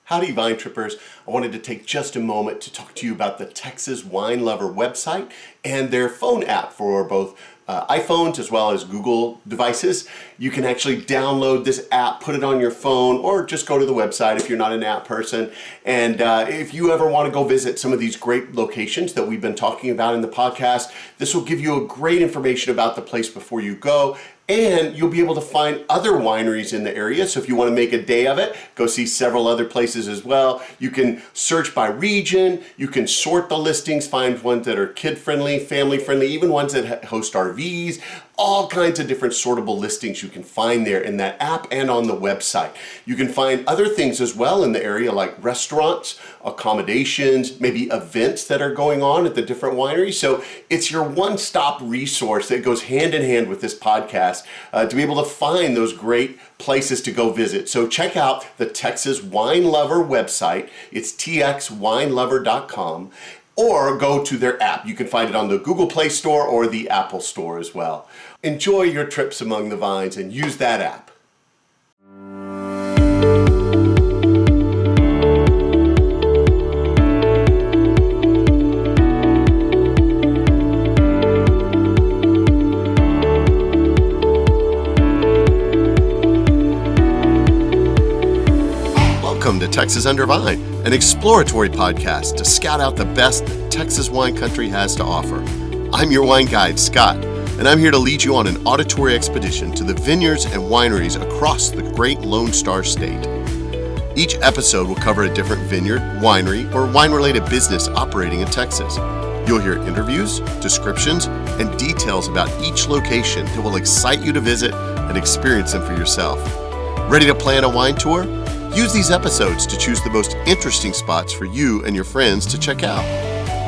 Howdy, Vine Trippers. I wanted to take just a moment to talk to you about the Texas Wine Lover website and their phone app for both iPhones as well as Google devices. You can actually download this app, put it on your phone, or just go to the website if you're not an app person. And if you ever want to go visit some of these great locations that we've been talking about in the podcast, this will give you a great information about the place before you go. And you'll be able to find other wineries in the area. So if you want to make a day of it, go see several other places as well. You can search by region. You can sort the listings, find ones that are kid-friendly, family-friendly, even ones that host RVs. All kinds of different sortable listings you can find there in that app and on the website. You can find other things as well in the area like restaurants, accommodations, maybe events that are going on at the different wineries. So it's your one-stop resource that goes hand in hand with this podcast to be able to find those great places to go visit. So check out the Texas Wine Lover website. It's txwinelover.com. Or go to their app. You can find it on the Google Play Store or the Apple Store as well. Enjoy your trips among the vines and use that app. Welcome to Texas Under Vine, an exploratory podcast to scout out the best that Texas wine country has to offer. I'm your wine guide, Scott, and I'm here to lead you on an auditory expedition to the vineyards and wineries across the great Lone Star State. Each episode will cover a different vineyard, winery, or wine-related business operating in Texas. You'll hear interviews, descriptions, and details about each location that will excite you to visit and experience them for yourself. Ready to plan a wine tour? Use these episodes to choose the most interesting spots for you and your friends to check out.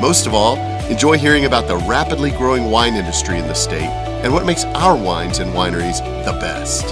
Most of all, enjoy hearing about the rapidly growing wine industry in the state and what makes our wines and wineries the best.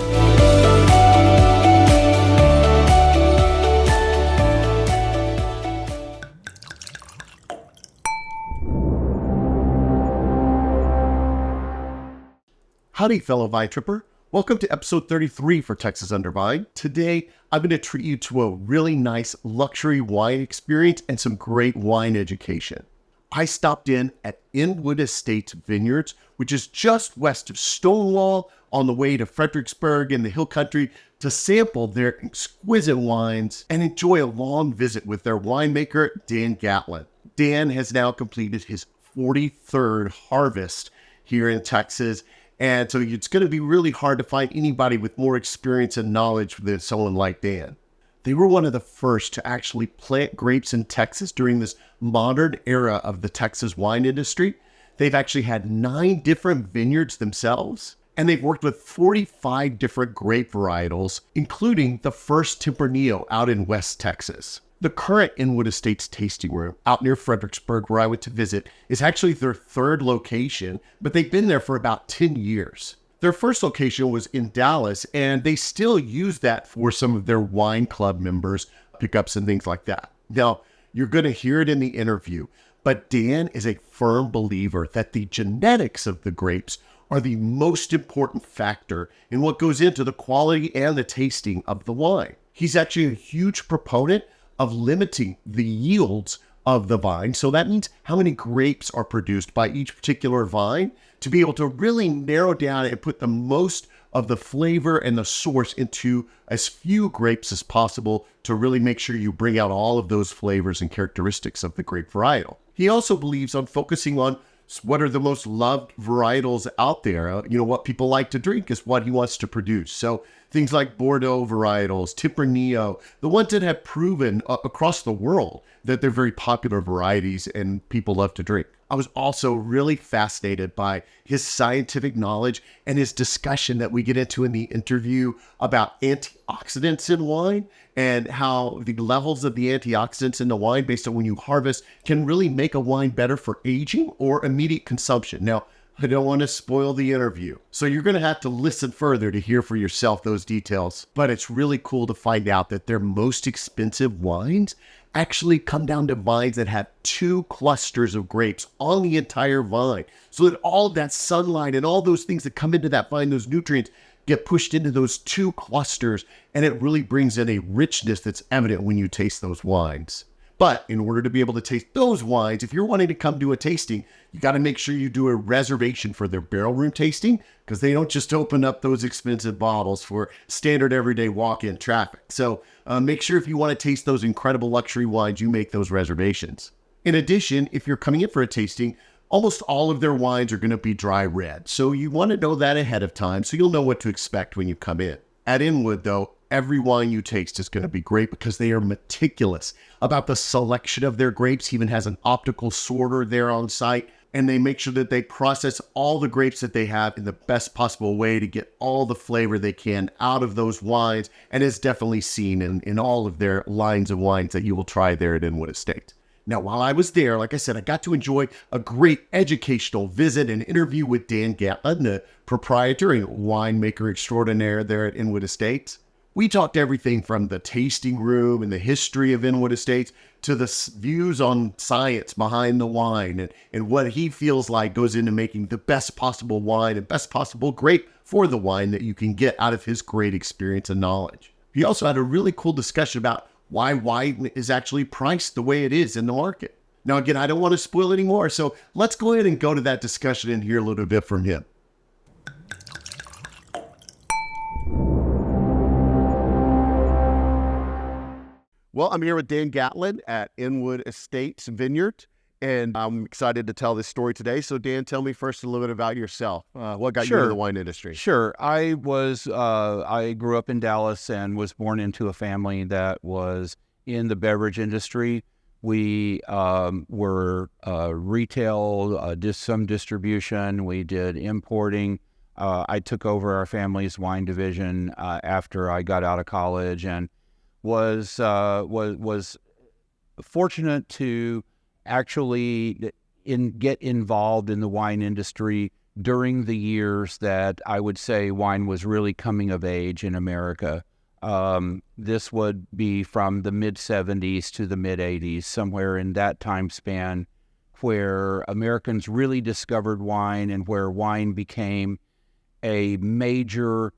Howdy, fellow Vine Tripper. Welcome to episode 33 for Texas Under Vine. Today, I'm going to treat you to a really nice luxury wine experience and some great wine education. I stopped in at Inwood Estates Vineyards, which is just west of Stonewall on the way to Fredericksburg in the Hill Country to sample their exquisite wines and enjoy a long visit with their winemaker, Dan Gatlin. Dan has now completed his 43rd harvest here in Texas. And so it's going to be really hard to find anybody with more experience and knowledge than someone like Dan. They were one of the first to actually plant grapes in Texas during this modern era of the Texas wine industry. They've actually had 9 different vineyards themselves, and they've worked with 45 different grape varietals, including the first Tempranillo out in West Texas. The current Inwood Estates tasting room out near Fredericksburg, where I went to visit, is actually their 3rd location, but they've been there for about 10 years. Their first location was in Dallas, and they still use that for some of their wine club members, pickups and things like that. Now, you're going to hear it in the interview, but Dan is a firm believer that the genetics of the grapes are the most important factor in what goes into the quality and the tasting of the wine. He's actually a huge proponent of limiting the yields of the vine. So that means how many grapes are produced by each particular vine to be able to really narrow down and put the most of the flavor and the source into as few grapes as possible to really make sure you bring out all of those flavors and characteristics of the grape varietal. He also believes on focusing on what are the most loved varietals out there. What people like to drink is what he wants to produce. So things like Bordeaux varietals, Tempranillo, the ones that have proven across the world that they're very popular varieties and people love to drink. I was also really fascinated by his scientific knowledge and his discussion that we get into in the interview about antioxidants in wine and how the levels of the antioxidants in the wine based on when you harvest can really make a wine better for aging or immediate consumption. Now, I don't want to spoil the interview, so you're going to have to listen further to hear for yourself those details. But it's really cool to find out that their most expensive wines actually come down to vines that have 2 clusters of grapes on the entire vine, so that all of that sunlight and all those things that come into that vine, those nutrients, get pushed into those two clusters, and it really brings in a richness that's evident when you taste those wines. But in order to be able to taste those wines, if you're wanting to come do a tasting, you got to make sure you do a reservation for their barrel room tasting, because they don't just open up those expensive bottles for standard everyday walk-in traffic. So make sure if you want to taste those incredible luxury wines, you make those reservations. In addition, if you're coming in for a tasting, almost all of their wines are going to be dry red. So you want to know that ahead of time so you'll know what to expect when you come in. At Inwood, though, every wine you taste is going to be great because they are meticulous about the selection of their grapes. He even has an optical sorter there on site, and they make sure that they process all the grapes that they have in the best possible way to get all the flavor they can out of those wines, and it's definitely seen in all of their lines of wines that you will try there at Inwood Estates. Now, while I was there, like I said, I got to enjoy a great educational visit and interview with Dan Gatlin, the proprietor and winemaker extraordinaire there at Inwood Estates. We talked everything from the tasting room and the history of Inwood Estates to the views on science behind the wine and what he feels like goes into making the best possible wine and best possible grape for the wine that you can get out of his great experience and knowledge. He also had a really cool discussion about why wine is actually priced the way it is in the market. Now, again, I don't want to spoil any more, so let's go ahead and go to that discussion and hear a little bit from him. Well, I'm here with Dan Gatlin at Inwood Estates Vineyards, and I'm excited to tell this story today. So, Dan, tell me first a little bit about yourself. What got you into the wine industry? Sure. I grew up in Dallas and was born into a family that was in the beverage industry. We were retail, did some distribution. We did importing. I took over our family's wine division after I got out of college, and was fortunate to actually get involved in the wine industry during the years that I would say wine was really coming of age in America. This would be from the mid-'70s to the mid-'80s, somewhere in that time span, where Americans really discovered wine and where wine became a major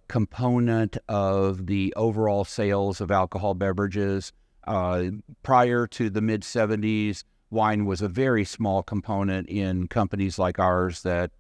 component of the overall sales of alcohol beverages. Prior to the mid-'70s, wine was a very small component in companies like ours that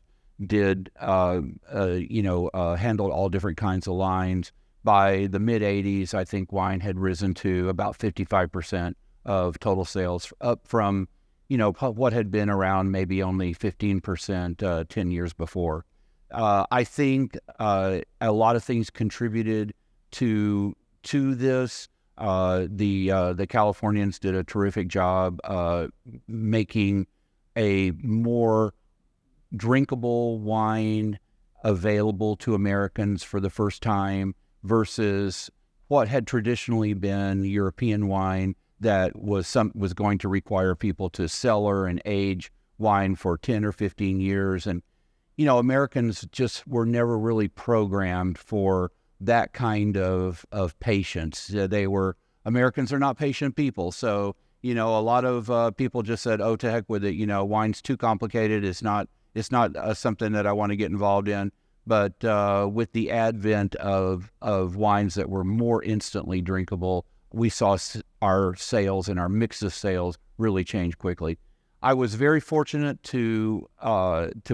did, handled all different kinds of lines. By the mid-'80s, I think wine had risen to about 55% of total sales, up from, what had been around maybe only 15% 10 years before. I think a lot of things contributed to this. The Californians did a terrific job making a more drinkable wine available to Americans for the first time versus what had traditionally been European wine that was going to require people to cellar and age wine for 10 or 15 years. And Americans just were never really programmed for that kind of patience. Americans are not patient people. So, a lot of people just said, oh, to heck with it. Wine's too complicated. It's not something that I want to get involved in. But with the advent of wines that were more instantly drinkable, we saw our sales and our mix of sales really change quickly. I was very fortunate to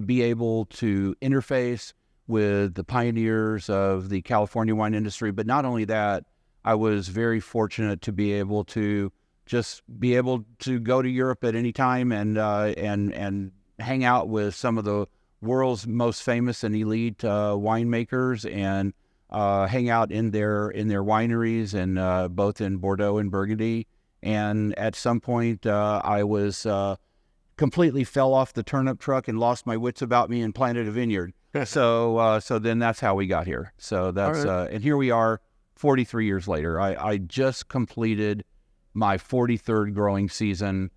be able to interface with the pioneers of the California wine industry. But not only that, I was very fortunate to be able to go to Europe at any time and hang out with some of the world's most famous and elite winemakers and hang out in their wineries and both in Bordeaux and Burgundy. And at some point, I was completely fell off the turnip truck and lost my wits about me and planted a vineyard. So then that's how we got here. So that's right. And here we are 43 years later. I just completed my 43rd growing season.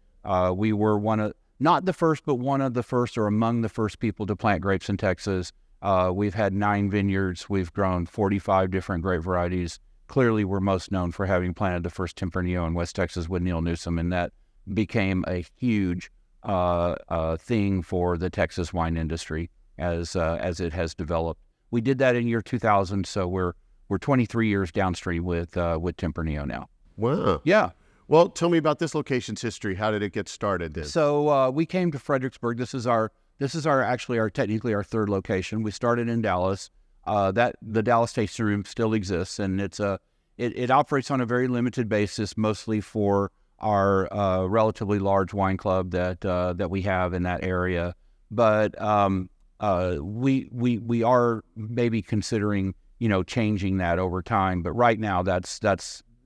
We were not the first, but one of the first or among the first people to plant grapes in Texas. We've had 9 vineyards. We've grown 45 different grape varieties. Clearly, we're most known for having planted the first Tempranillo in West Texas with Neil Newsom, and that became a huge thing for the Texas wine industry as it has developed. we did that in year 2000. So we're 23 years downstream with Tempranillo now. Wow. Yeah. Well, tell me about this location's history. How did it get started then? So we came to Fredericksburg. This is technically our third location. We started in Dallas. The Dallas tasting room still exists, and it operates on a very limited basis, mostly for our relatively large wine club that we have in that area. But we are maybe considering changing that over time. But right now,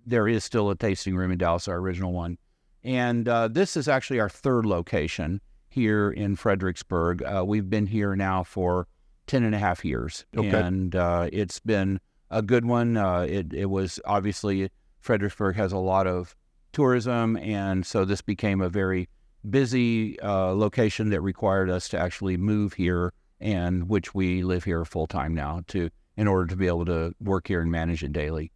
there is still a tasting room in Dallas, our original one. And this is actually our third location here in Fredericksburg. We've been here now for 10 and a half years. Okay. And it's been a good one. It was obviously, Fredericksburg has a lot of tourism, and so this became a very busy location that required us to actually move here, and which we live here full time now in order to be able to work here and manage it daily.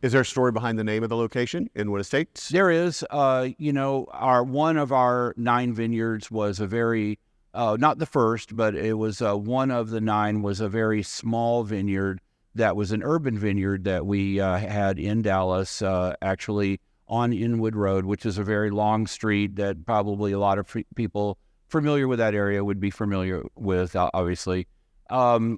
Is there a story behind the name of the location, Inwood Estates? There is. One of our 9 vineyards was a very, not the first, but it was one of the 9 was a very small vineyard that was an urban vineyard that we had in Dallas, actually on Inwood Road, which is a very long street that probably a lot of people familiar with that area would be familiar with, obviously. We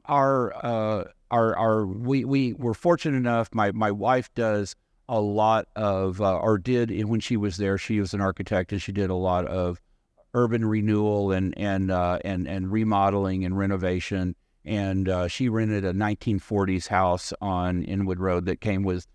were fortunate enough. My wife does a lot of, or did when she was there. She was an architect, and she did a lot of urban renewal and remodeling and renovation. And she rented a 1940s house on Inwood Road that came with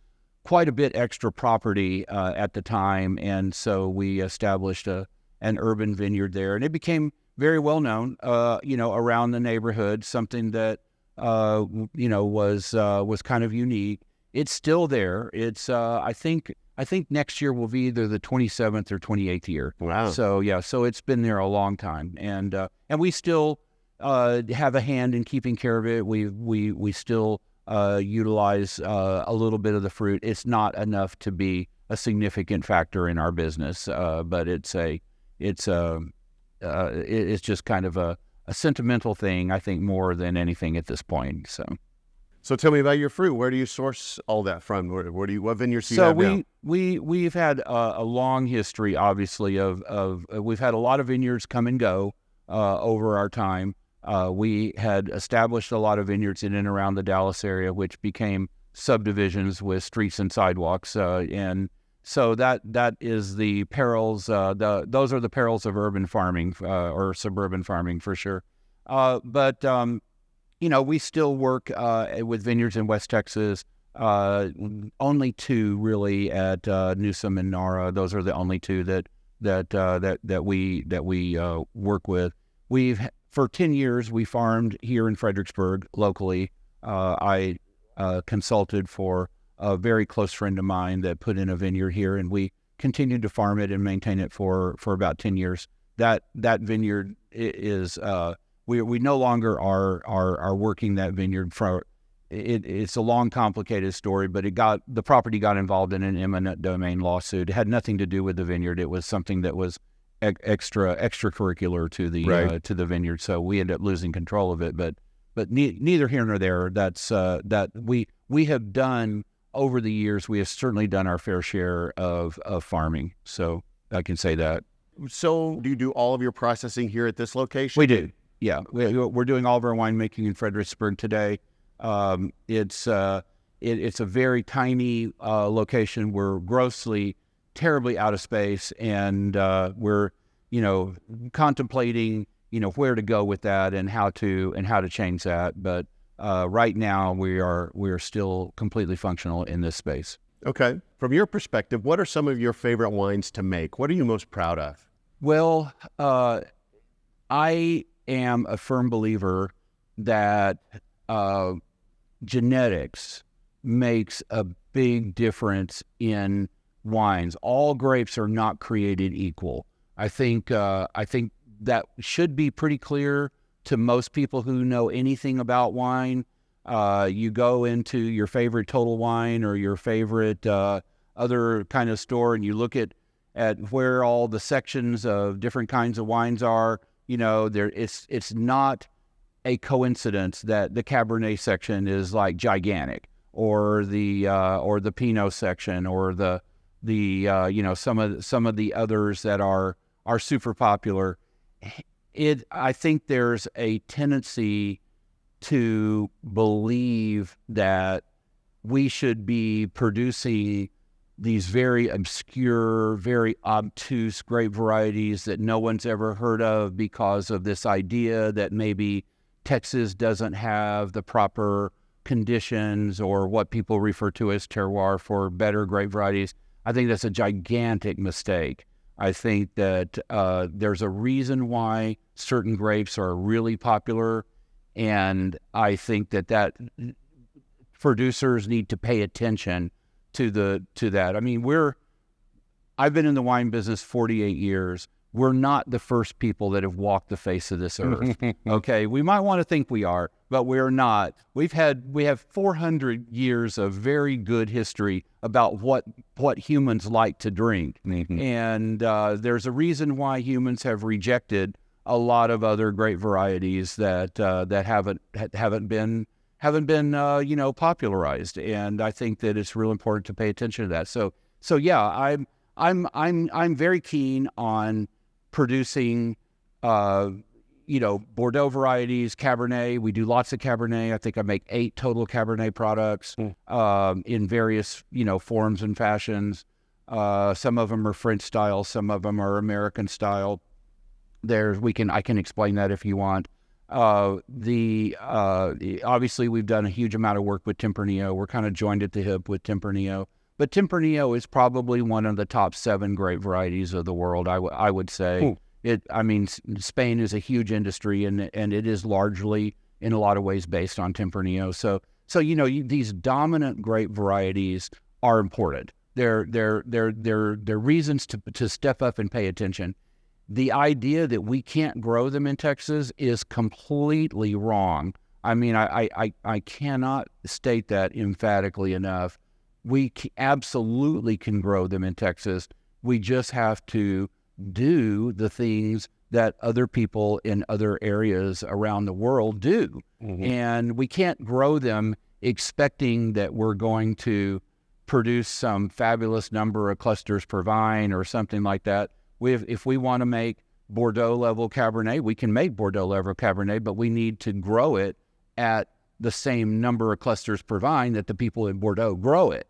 quite a bit extra property at the time, and so we established an urban vineyard there, and it became very well known, around the neighborhood. Something that was kind of unique. It's still there. It's I think next year will be either the 27th or 28th year. Wow. So yeah, so it's been there a long time, and we still have a hand in keeping care of it. We still utilize a little bit of the fruit. It's not enough to be a significant factor in our business, but it's just kind of a sentimental thing, I think, more than anything at this point. So tell me about your fruit. Where do you source all that from? What vineyards do you have now? We've had a long history, obviously, of we've had a lot of vineyards come and go over our time. We had established a lot of vineyards in and around the Dallas area, which became subdivisions with streets and sidewalks, and so that is the perils. Those are the perils of urban farming or suburban farming for sure. But we still work with vineyards in West Texas. Only 2 really at Newsom and Nara. Those are the only 2 that we work with. For 10 years, we farmed here in Fredericksburg locally. I consulted for a very close friend of mine that put in a vineyard here, and we continued to farm it and maintain it for about 10 years. That vineyard is, we no longer are working that vineyard. It's a long, complicated story, but the property got involved in an eminent domain lawsuit. It had nothing to do with the vineyard. It was something that was extracurricular to the Right. To the vineyard, so we ended up losing control of it. But neither here nor there. That's that we have done over the years. We have certainly done our fair share of farming. So I can say that. So do you do all of your processing here at this location? We do. Yeah, we're doing all of our winemaking in Fredericksburg today. It's a very tiny location. We're terribly out of space, and we're contemplating where to go with that and how to change that. But right now we are still completely functional in this space. Okay. From your perspective, what are some of your favorite wines to make? What are you most proud of? Well, I am a firm believer that genetics makes a big difference in wines. All grapes are not created equal. I think that should be pretty clear to most people who know anything about wine. You go into your favorite Total Wine or your favorite other kind of store, and you look at where all the sections of different kinds of wines are. It's not a coincidence that the Cabernet section is like gigantic, or the Pinot section, or the some of the others that are super popular. I think there's a tendency to believe that we should be producing these very obscure, very obtuse grape varieties that no one's ever heard of, because of this idea that maybe Texas doesn't have the proper conditions, or what people refer to as terroir, for better grape varieties. I think that's a gigantic mistake. I think that there's a reason why certain grapes are really popular, and I think that producers need to pay attention to that. I mean, I've been in the wine business 48 years. We're not the first people that have walked the face of this earth. Okay, we might want to think we are, but we're not. We have 400 years of very good history about what humans like to drink, and there's a reason why humans have rejected a lot of other grape varieties that haven't been popularized. And I think that it's real important to pay attention to that. So yeah, I'm very keen on producing, Bordeaux varieties, Cabernet. We do lots of Cabernet. I think I make 8 total Cabernet products in various, forms and fashions. Some of them are French style, some of them are American style. I can explain that if you want. Obviously we've done a huge amount of work with Tempranillo. We're kind of joined at the hip with Tempranillo, but Tempranillo is probably one of the top 7 grape varieties of the world. I would say. Spain is a huge industry, and it is largely, in a lot of ways, based on Tempranillo. So these dominant grape varieties are important. They're reasons to step up and pay attention. The idea that we can't grow them in Texas is completely wrong. I mean, I cannot state that emphatically enough. We absolutely can grow them in Texas. We just have to do the things that other people in other areas around the world do. And we can't grow them expecting that we're going to produce some fabulous number of clusters per vine or something like that. If we want to make Bordeaux level Cabernet, we can make Bordeaux level Cabernet, but we need to grow it at the same number of clusters per vine that the people in Bordeaux grow it.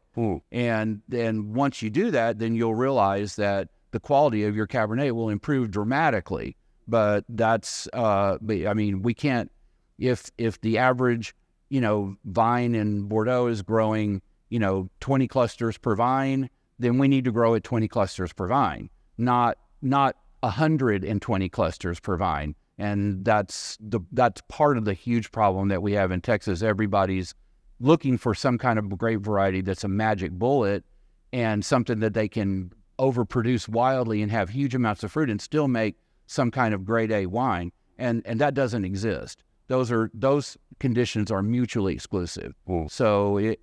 And then once you do that, then you'll realize that the quality of your Cabernet will improve dramatically. But that's, we can't, if the average, vine in Bordeaux is growing, 20 clusters per vine, then we need to grow at 20 clusters per vine, not 120 clusters per vine. And that's part of the huge problem that we have in Texas. Everybody's looking for some kind of grape variety that's a magic bullet and something that they can overproduce wildly and have huge amounts of fruit and still make some kind of grade A wine. And that doesn't exist. Those conditions are mutually exclusive. So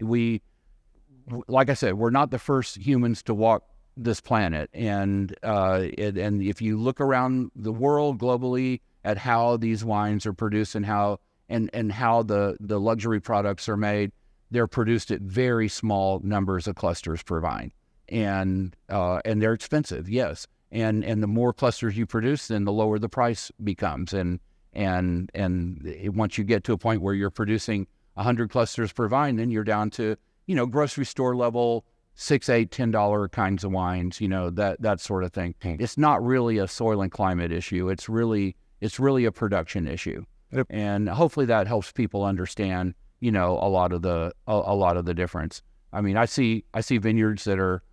like I said, we're not the first humans to walk this planet. And if you look around the world globally at how these wines are produced and how the luxury products are made, they're produced at very small numbers of clusters per vine. And they're expensive, yes. And the more clusters you produce, then the lower the price becomes. And once you get to a point where you're producing 100 clusters per vine, then you're down to, grocery store level, $6, $8, $10 kinds of wines, that sort of thing. It's not really a soil and climate issue. It's really a production issue. Yep. And hopefully that helps people understand, a lot of the difference. I mean, I see vineyards that are,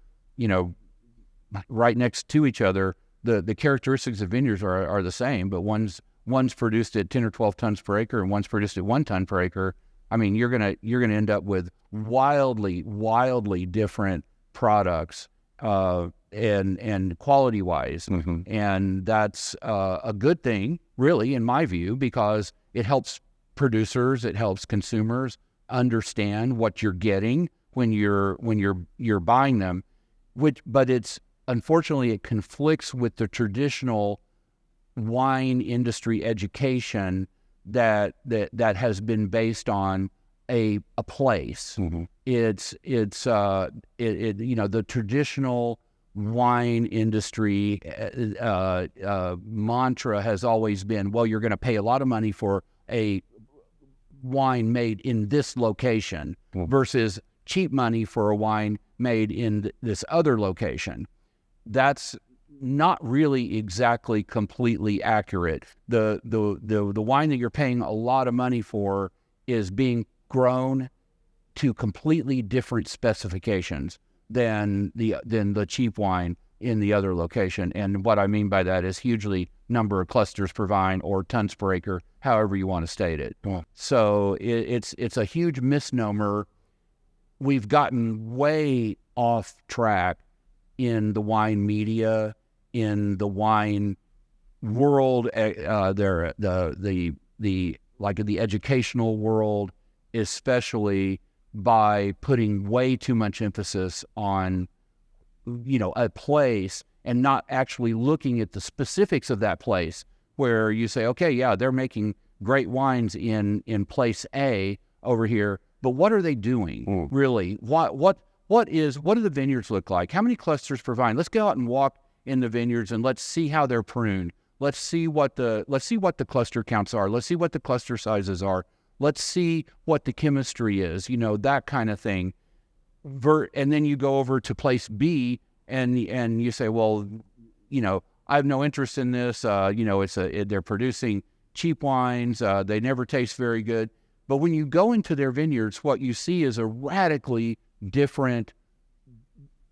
right next to each other. The characteristics of vineyards are the same, but one's produced at 10 or 12 tons per acre and one's produced at 1 ton per acre. I mean, you're gonna end up with wildly different products, and quality wise. And that's a good thing, really, in my view, because it helps producers, it helps consumers understand what you're getting when you're buying them. But it's unfortunately it conflicts with the traditional wine industry education that has been based on a place. It's the traditional wine industry mantra has always been, well, you're going to pay a lot of money for a wine made in this location versus cheap money for a wine made in this other location. That's not really exactly completely accurate. The wine that you're paying a lot of money for is being grown to completely different specifications than the cheap wine in the other location. And what I mean by that is hugely number of clusters per vine or tons per acre, however you want to state it. So it's a huge misnomer. We've gotten way off track in the wine media, in the wine world, the educational world, especially, by putting way too much emphasis on, a place and not actually looking at the specifics of that place, where you say, okay, yeah, they're making great wines in place A over here, but what are they doing really? What do the vineyards look like? How many clusters per vine? Let's go out and walk in the vineyards and let's see how they're pruned. Let's see what the cluster counts are. Let's see what the cluster sizes are. Let's see what the chemistry is, that kind of thing. And then you go over to place B and you say, well, I have no interest in this. They're producing cheap wines. They never taste very good. But when you go into their vineyards, what you see is a radically different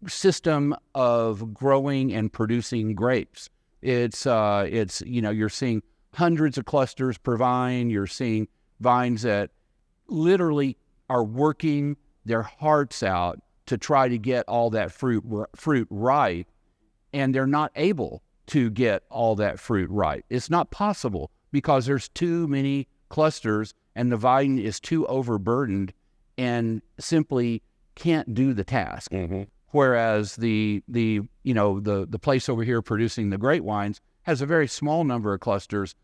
system of growing and producing grapes. It's you're seeing hundreds of clusters per vine. You're seeing vines that literally are working their hearts out to try to get all that fruit ripe, and they're not able to get all that fruit ripe. It's not possible because there's too many clusters and the vine is too overburdened and simply can't do the task. Whereas the place over here producing the great wines has a very small number of clusters.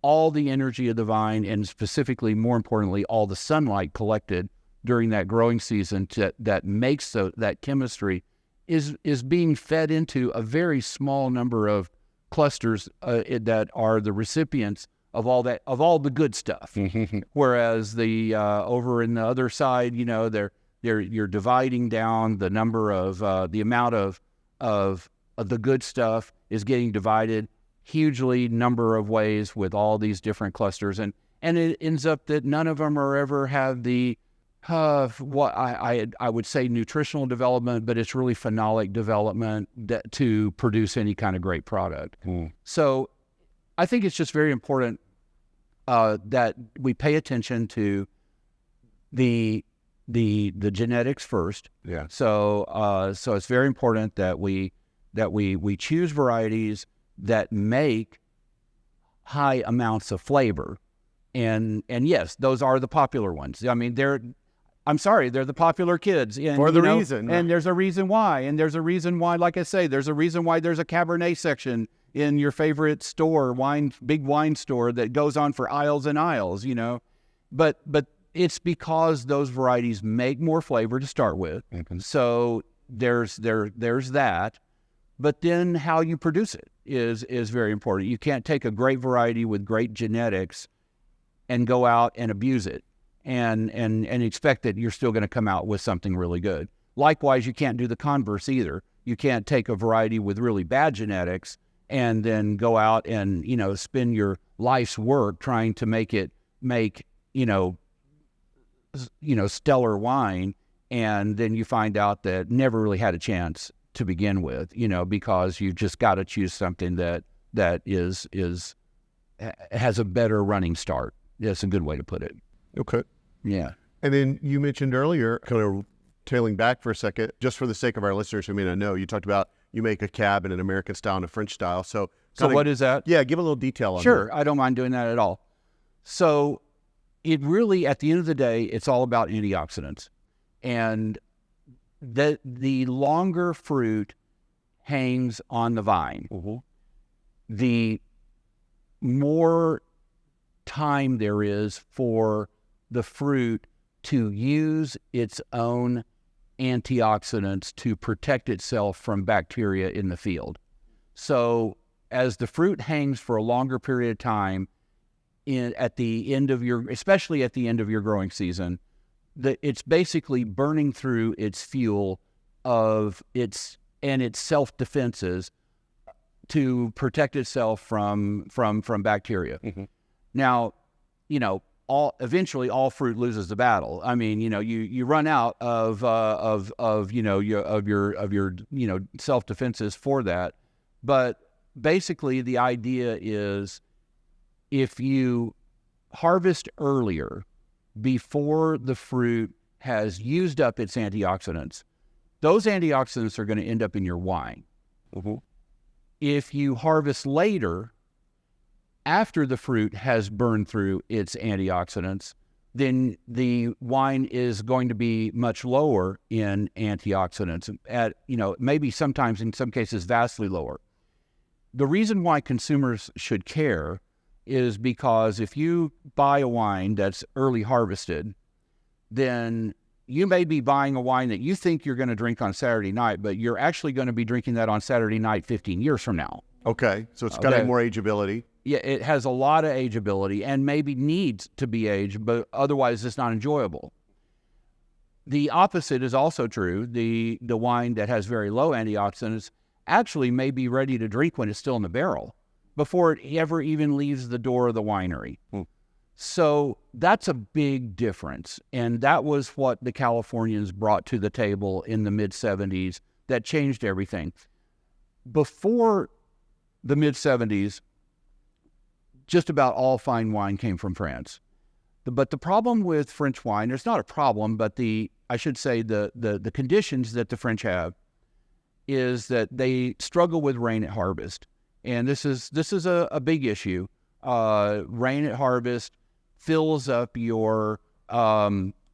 All the energy of the vine, and specifically, more importantly, all the sunlight collected during that growing season that makes that chemistry is being fed into a very small number of clusters that are the recipients of all the good stuff. Whereas the over in the other side, you're dividing down the number of the amount of the good stuff is getting divided hugely number of ways with all these different clusters, and it ends up that none of them are ever have the what I would say nutritional development, but it's really phenolic development to produce any kind of great product. So I think it's just very important that we pay attention to the genetics first. Yeah. So it's very important that we choose varieties that make high amounts of flavor, and yes, those are the popular ones. I mean, they're the popular kids, and, for the reason, and there's a reason why, like I say, there's a reason why there's a Cabernet section in your favorite store, big wine store, that goes on for aisles and aisles, but it's because those varieties make more flavor to start with. So there's that. But then how you produce it is very important. You can't take a great variety with great genetics and go out and abuse it and expect that you're still going to come out with something really good. Likewise, you can't do the converse either. You can't take a variety with really bad genetics and then go out and, spend your life's work trying to make stellar wine, and then you find out that never really had a chance to begin with, because you just got to choose something that has a better running start. That's a good way to put it. Okay. Yeah. And then you mentioned earlier, kind of tailing back for a second, just for the sake of our listeners who may not know, you talked about you make a cab in an American style and a French style. So what is that? Yeah, give a little detail on that. Sure, I don't mind doing that at all. So it really, at the end of the day, it's all about antioxidants. And the longer fruit hangs on the vine, the more time there is for the fruit to use its own antioxidants to protect itself from bacteria in the field. So as the fruit hangs for a longer period of time, at the end of especially at the end of your growing season, it's basically burning through its fuel of its self-defenses to protect itself from bacteria. Mm-hmm. Now, eventually all fruit loses the battle. I mean, you run out of your self-defenses for that. But basically the idea is, if you harvest earlier, before the fruit has used up its antioxidants, those antioxidants are going to end up in your wine. Mm-hmm. If you harvest later, after the fruit has burned through its antioxidants, then the wine is going to be much lower in antioxidants, at maybe sometimes in some cases vastly lower. The reason why consumers should care is because if you buy a wine that's early harvested, then you may be buying a wine that you think you're going to drink on Saturday night, but you're actually going to be drinking that on Saturday night 15 years from now. Okay, so it's got more ageability. Yeah, it has a lot of ageability and maybe needs to be aged, but otherwise it's not enjoyable. The opposite is also true. The wine that has very low antioxidants actually may be ready to drink when it's still in the barrel, before it ever even leaves the door of the winery. So that's a big difference. And that was what the Californians brought to the table in the mid-'70s that changed everything. Before the mid-'70s, just about all fine wine came from France. But the problem with French wine, there's not a problem, but the conditions that the French have is that they struggle with rain at harvest. And this is a big issue. Rain at harvest fills up your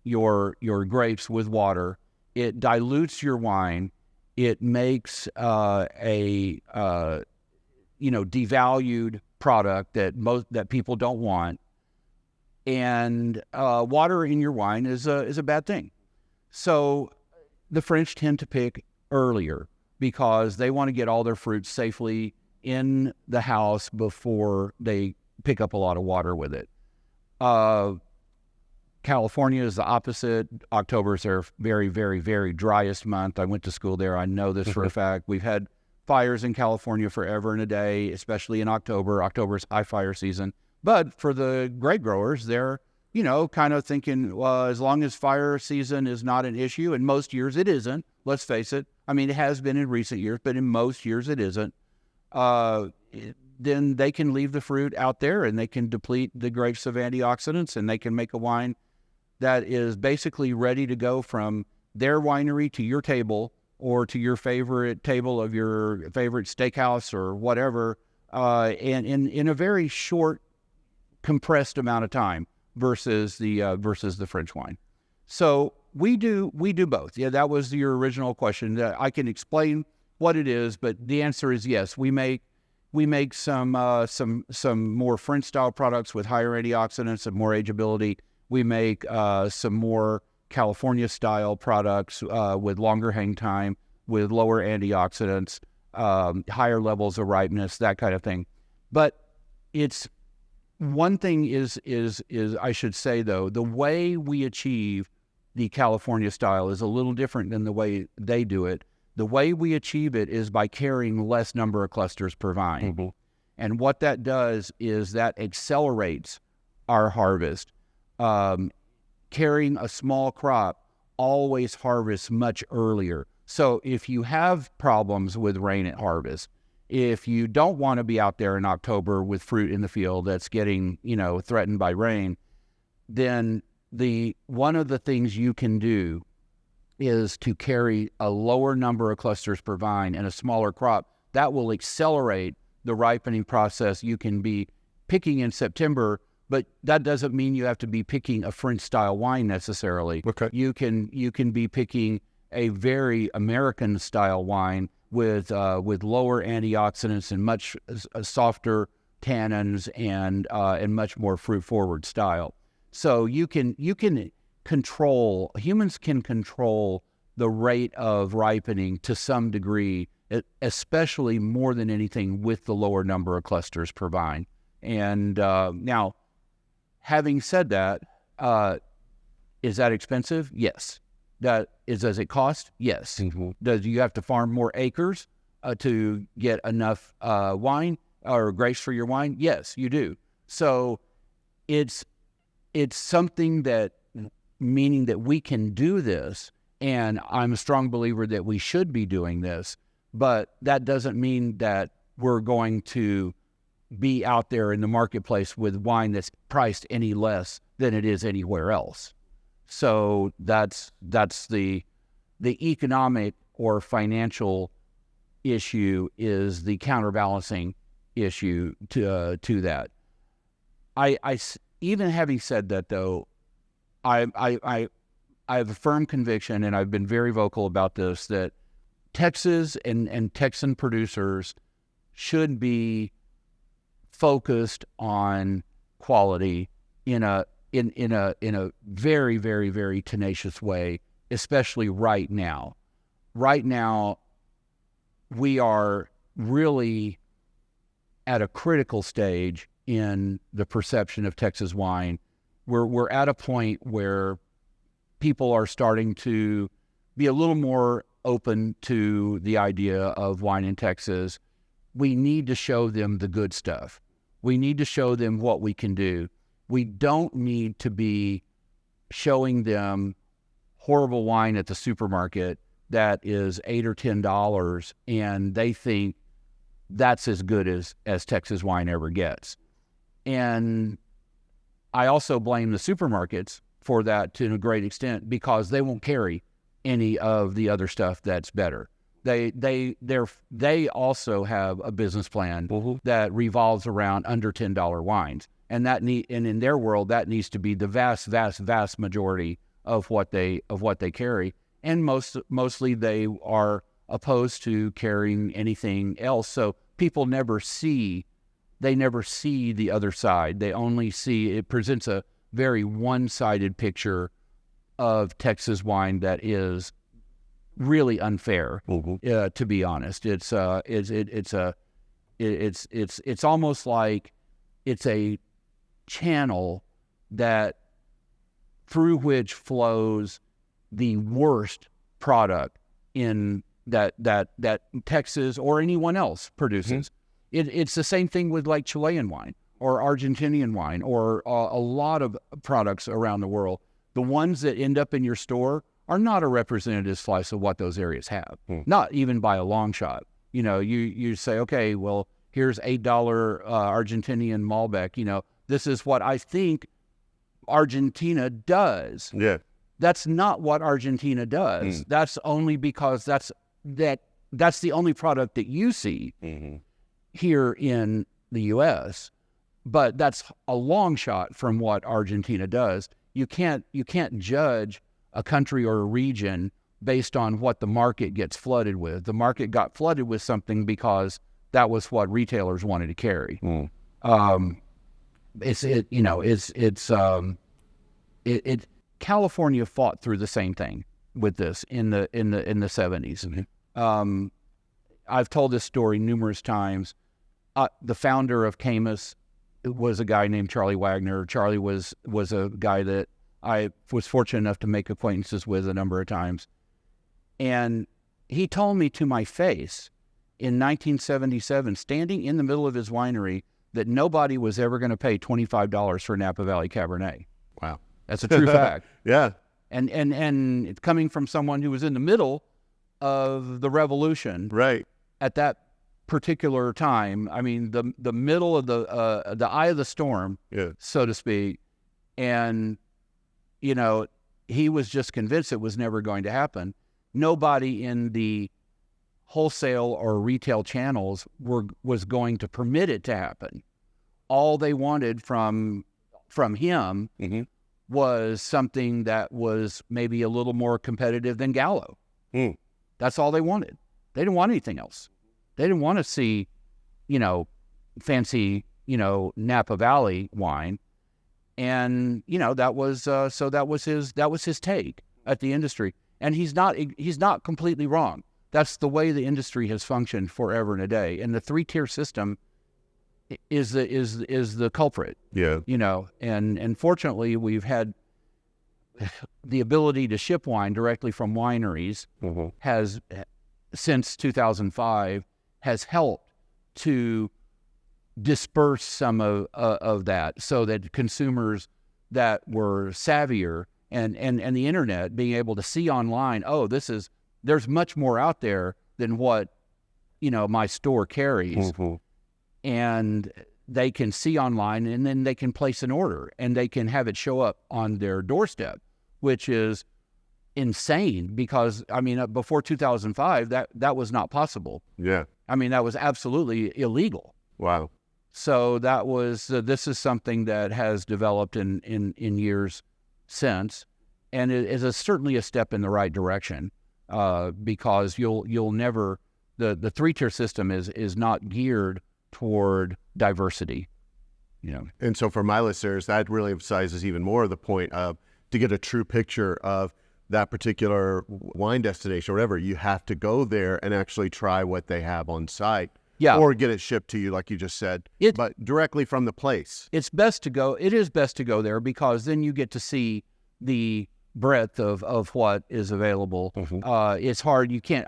grapes with water. It dilutes your wine. It makes a devalued product that people don't want. And water in your wine is a bad thing. So the French tend to pick earlier because they want to get all their fruits safely in the house before they pick up a lot of water with it. California is the opposite. October is their very, very, very driest month. I went to school there. I know this for a fact. We've had fires in California forever and a day, especially in October. October's high fire season. But for the grape growers, they're, kind of thinking, well, as long as fire season is not an issue, and most years it isn't, let's face it. I mean, it has been in recent years, but in most years it isn't. Then they can leave the fruit out there and they can deplete the grapes of antioxidants, and they can make a wine that is basically ready to go from their winery to your table, or to your favorite table of your favorite steakhouse or whatever, and in a very short, compressed amount of time versus the French wine. So we do both. Yeah, that was your original question. I can explain what it is, but the answer is yes. We make some more French style products with higher antioxidants and more ageability. We make some more California style products with longer hang time, with lower antioxidants, higher levels of ripeness, that kind of thing. But it's one thing is I should say, though, the way we achieve the California style is a little different than the way they do it. The way we achieve it is by carrying less number of clusters per vine. Mm-hmm. And what that does is that accelerates our harvest. Carrying a small crop always harvests much earlier. So if you have problems with rain at harvest, if you don't want to be out there in October with fruit in the field that's getting, threatened by rain, then one of the things you can do is to carry a lower number of clusters per vine and a smaller crop. That will accelerate the ripening process. You can be picking in September, but that doesn't mean you have to be picking a French style wine necessarily. Okay. You can be picking a very American style wine with lower antioxidants and much softer tannins and much more fruit forward style. So humans can control the rate of ripening to some degree, especially more than anything with the lower number of clusters per vine. And now, having said that, is that expensive? Yes. Does it cost? Yes. Mm-hmm. Does you have to farm more acres to get enough wine or grapes for your wine? Yes, you do. So it's something that, meaning that we can do this, and I'm a strong believer that we should be doing this, but that doesn't mean that we're going to be out there in the marketplace with wine that's priced any less than it is anywhere else. So that's the economic or financial issue is the counterbalancing issue to that. I even having said that though, I have a firm conviction, and I've been very vocal about this, that Texas and Texan producers should be focused on quality in a very, very, very tenacious way, especially right now. Right now, we are really at a critical stage in the perception of Texas wine. We're at a point where people are starting to be a little more open to the idea of wine in Texas. We need to show them the good stuff. We need to show them what we can do. We don't need to be showing them horrible wine at the supermarket that is $8 or $10 and they think that's as good as Texas wine ever gets. And I also blame the supermarkets for that to a great extent, because they won't carry any of the other stuff that's better. They also have a business plan that revolves around under $10 wines, and and in their world that needs to be the vast majority of what they carry, and mostly they are opposed to carrying anything else. So people never see the other side. They only see, it presents a very one-sided picture of Texas wine that is really unfair. To be honest, it's almost like it's a channel that through which flows the worst product in that Texas or anyone else produces. It's the same thing with like Chilean wine or Argentinian wine or a lot of products around the world. The ones that end up in your store are not a representative slice of what those areas have, not even by a long shot. You know, you say, okay, well, here's $8 Argentinian Malbec. This is what I think Argentina does. Yeah. That's not what Argentina does. That's only because that's the only product that you see here in the U.S., but that's a long shot from what Argentina does. You can't judge a country or a region based on what the market gets flooded with. The market got flooded with something because that was what retailers wanted to carry. California fought through the same thing with this in the 70s. I've told this story numerous times. The founder of Camus was a guy named Charlie Wagner. Charlie was a guy that I was fortunate enough to make acquaintances with a number of times. And he told me to my face in 1977, standing in the middle of his winery, that nobody was ever going to pay $25 for Napa Valley Cabernet. Wow. That's a true fact. Yeah. And it's coming from someone who was in the middle of the revolution. Right. At that particular time. I mean, the middle of the eye of the storm, so to speak. And, he was just convinced it was never going to happen. Nobody in the wholesale or retail channels was going to permit it to happen. All they wanted from him was something that was maybe a little more competitive than Gallo. That's all they wanted. They didn't want anything else. They didn't want to see, fancy Napa Valley wine. And, that was his take at the industry. And he's not completely wrong. That's the way the industry has functioned forever and a day. And the 3-tier system is the culprit. Yeah. And fortunately we've had the ability to ship wine directly from wineries has, since 2005, has helped to disperse some of that, so that consumers that were savvier and the internet being able to see online, there's much more out there than what my store carries. And they can see online, and then they can place an order, and they can have it show up on their doorstep, which is insane, because before 2005 that was not possible. Yeah. That was absolutely illegal. Wow. So that was this is something that has developed in years since, and it is certainly a step in the right direction, because you'll never, the 3-tier system is not geared toward diversity. And so for my listeners, that really emphasizes even more the point of, to get a true picture of that particular wine destination or whatever, you have to go there and actually try what they have on site. Yeah. Or get it shipped to you, like you just said, but directly from the place. It is best to go there, because then you get to see the breadth of what is available. It's hard. You can't,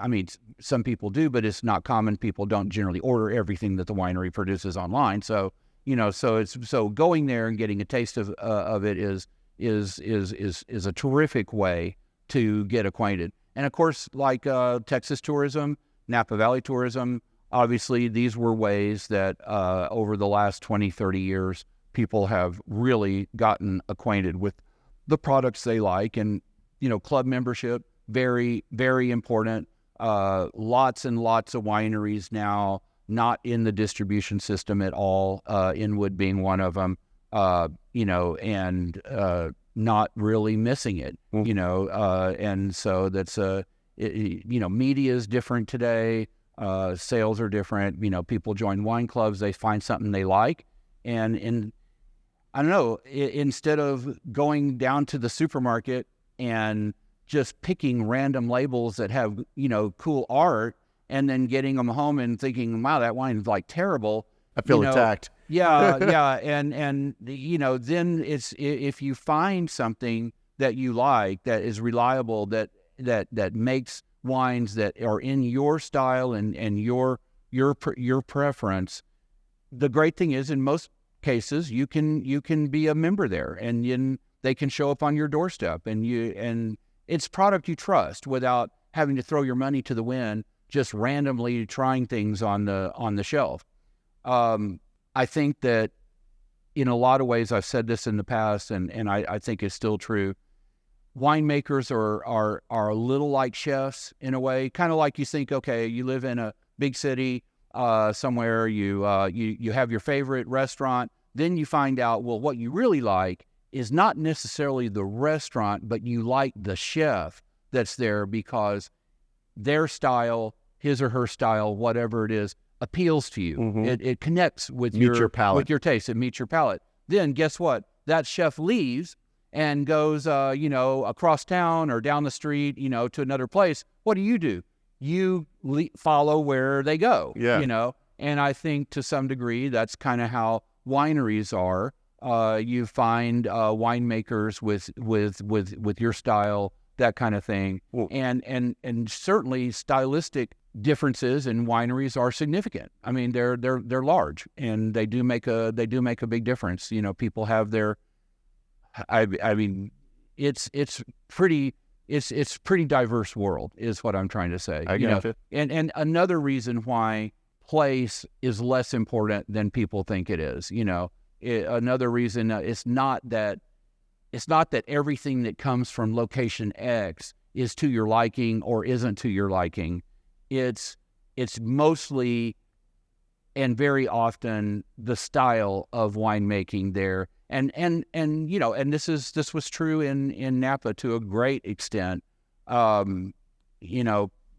some people do, but it's not common. People don't generally order everything that the winery produces online. So, so going there and getting a taste of it is a terrific way to get acquainted. And of course, like Texas tourism, Napa Valley tourism, obviously these were ways that over the last 20, 30 years, people have really gotten acquainted with the products they like. And, club membership, very, very important. Lots and lots of wineries now not in the distribution system at all, Inwood being one of them, and not really missing it, and so that's, media is different today. Sales are different. People join wine clubs, they find something they like. And I don't know, instead of going down to the supermarket and just picking random labels that have, cool art, and then getting them home and thinking, wow, that wine's like terrible. I feel attacked. Yeah. And then it's, if you find something that you like, that is reliable, that makes wines that are in your style and your preference. The great thing is, in most cases, you can be a member there, and they can show up on your doorstep, and it's product you trust without having to throw your money to the wind, just randomly trying things on the shelf. I think that in a lot of ways, I've said this in the past, and I think it's still true. Winemakers are a little like chefs in a way, kind of like you think, okay, you live in a big city somewhere, you have your favorite restaurant, then you find out, well, what you really like is not necessarily the restaurant, but you like the chef that's there, because their style, his or her style, whatever it is, appeals to you. It connects with your palate, with your taste. It meets your palate. Then guess what? That chef leaves and goes, across town or down the street, to another place. What do? You follow where they go. Yeah. And I think to some degree that's kind of how wineries are. You find winemakers with your style, that kind of thing. Well, and certainly stylistic differences in wineries are significant. I mean, they're large, and they do make a big difference. People have their, I mean, it's pretty diverse world, is what I'm trying to say. I get it. And another reason why place is less important than people think it is. Another reason, it's not that everything that comes from location X is to your liking or isn't to your liking. It's mostly and very often the style of winemaking there. And this was true in Napa to a great extent.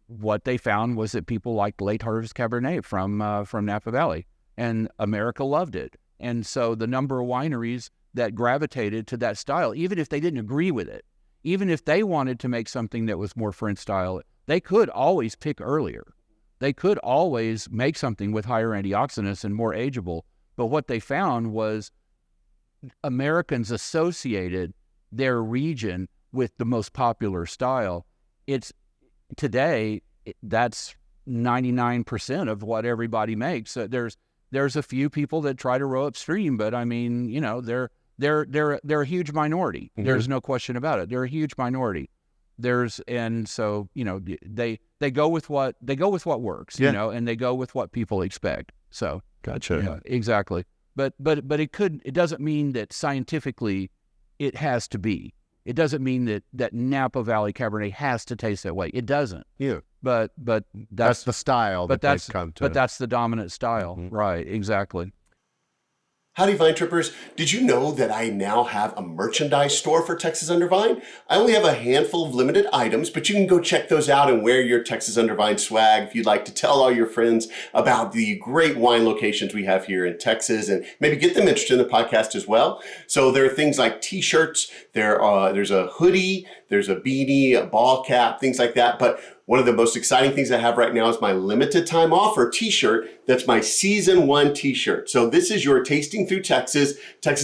What they found was that people liked late harvest Cabernet from Napa Valley, and America loved it. And so the number of wineries that gravitated to that style, even if they didn't agree with it, even if they wanted to make something that was more French style, they could always pick earlier. They could always make something with higher antioxidants and more ageable. But what they found was Americans associated their region with the most popular style. It's today, that's 99% of what everybody makes. There's a few people that try to row upstream, but I mean, you know, they're a huge minority. Mm-hmm. There's no question about it. They're a huge minority. And so, you know, they go with what works, you know, and they go with what people expect. So gotcha. Yeah, exactly. But it doesn't mean that scientifically it has to be. It doesn't mean that Napa Valley Cabernet has to taste that way. It doesn't. Yeah. But that's the style that they've come to. But that's the dominant style. Mm-hmm. Right, exactly. Howdy, Vine Trippers. Did you know that I now have a merchandise store for Texas Under Vine? I only have a handful of limited items, but you can go check those out and wear your Texas Under Vine swag if you'd like to tell all your friends about the great wine locations we have here in Texas and maybe get them interested in the podcast as well. So there are things like t-shirts, there's a hoodie, there's a beanie, a ball cap, things like that. But one of the most exciting things I have right now is my limited time offer t-shirt. That's my Season 1 t-shirt. So this is your Tasting Through Texas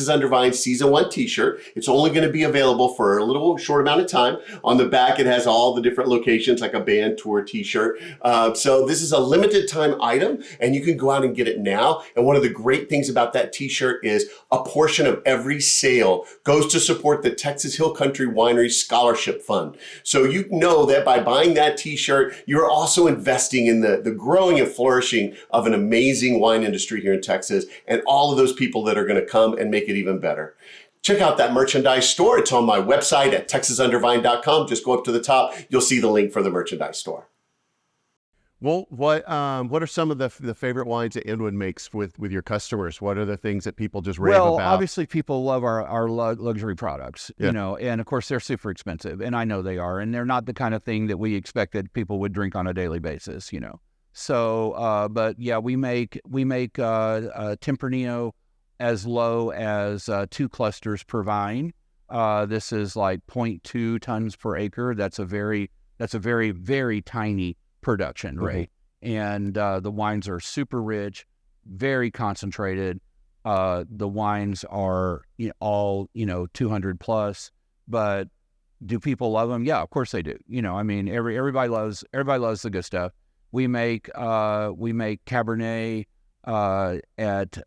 Under Vine Season 1 t-shirt. It's only going to be available for a little short amount of time. On the back, it has all the different locations like a band tour t-shirt. So this is a limited time item and you can go out and get it now. And one of the great things about that t-shirt is a portion of every sale goes to support the Texas Hill Country Winery Scholarship Fund. So you know that by buying that t-shirt, you're also investing in the growing and flourishing of an amazing wine industry here in Texas and all of those people that are going to come and make it even better. Check out that merchandise store. It's on my website at texasundervine.com. Just go up to the top. You'll see the link for the merchandise store. Well, what are some of the favorite wines that Inwood makes with your customers? What are the things that people just rave about? Well, obviously people love our luxury products, you know, and of course they're super expensive, and I know they are, and they're not the kind of thing that we expected people would drink on a daily basis, you know. So, but yeah, we make Tempranillo as low as 2 clusters per vine. This is like 0.2 tons per acre. That's a very, very tiny production rate. Mm-hmm. And the wines are super rich, very concentrated. The wines are all 200 plus, but do people love them? Yeah, of course they do. You know, I mean, everybody loves the good stuff. We make Cabernet at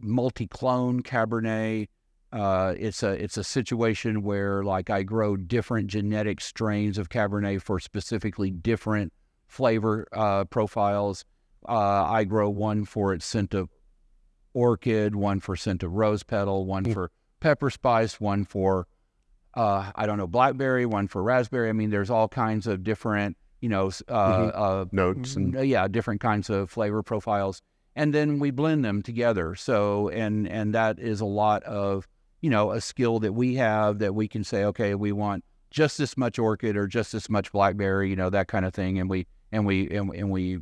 multi-clone Cabernet. It's a situation where like I grow different genetic strains of Cabernet for specifically different flavor profiles. I grow one for its scent of orchid, one for scent of rose petal, one for pepper spice, one for blackberry, one for raspberry. I mean, there's all kinds of different notes and different kinds of flavor profiles, and then we blend them together. So and that is a lot of a skill that we have, that we can say, okay, we want just this much orchid or just this much blackberry, that kind of thing, and we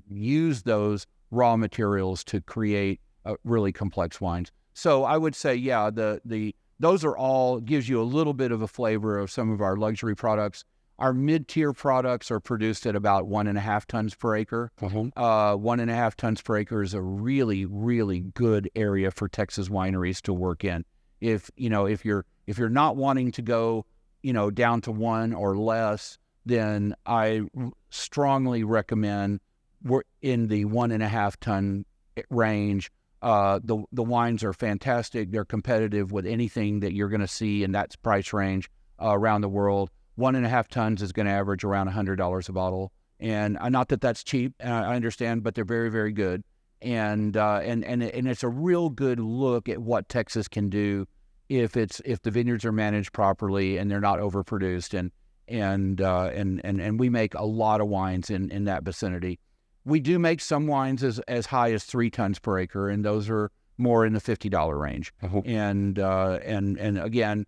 use those raw materials to create really complex wines. So I would say, yeah, those are all gives you a little bit of a flavor of some of our luxury products. Our mid-tier products are produced at about 1.5 tons per acre. 1.5 tons per acre is a really, really good area for Texas wineries to work in. If you're not wanting to go, down to 1 or less, then I strongly recommend we're in the 1.5 ton range. The wines are fantastic. They're competitive with anything that you're going to see in that price range around the world. 1.5 tons is going to average around $100 a bottle, and not that that's cheap. I understand, but they're very, very good, and it's a real good look at what Texas can do if the vineyards are managed properly and they're not overproduced, and we make a lot of wines in that vicinity. We do make some wines as high as 3 tons per acre, and those are more in the $50 range. And again,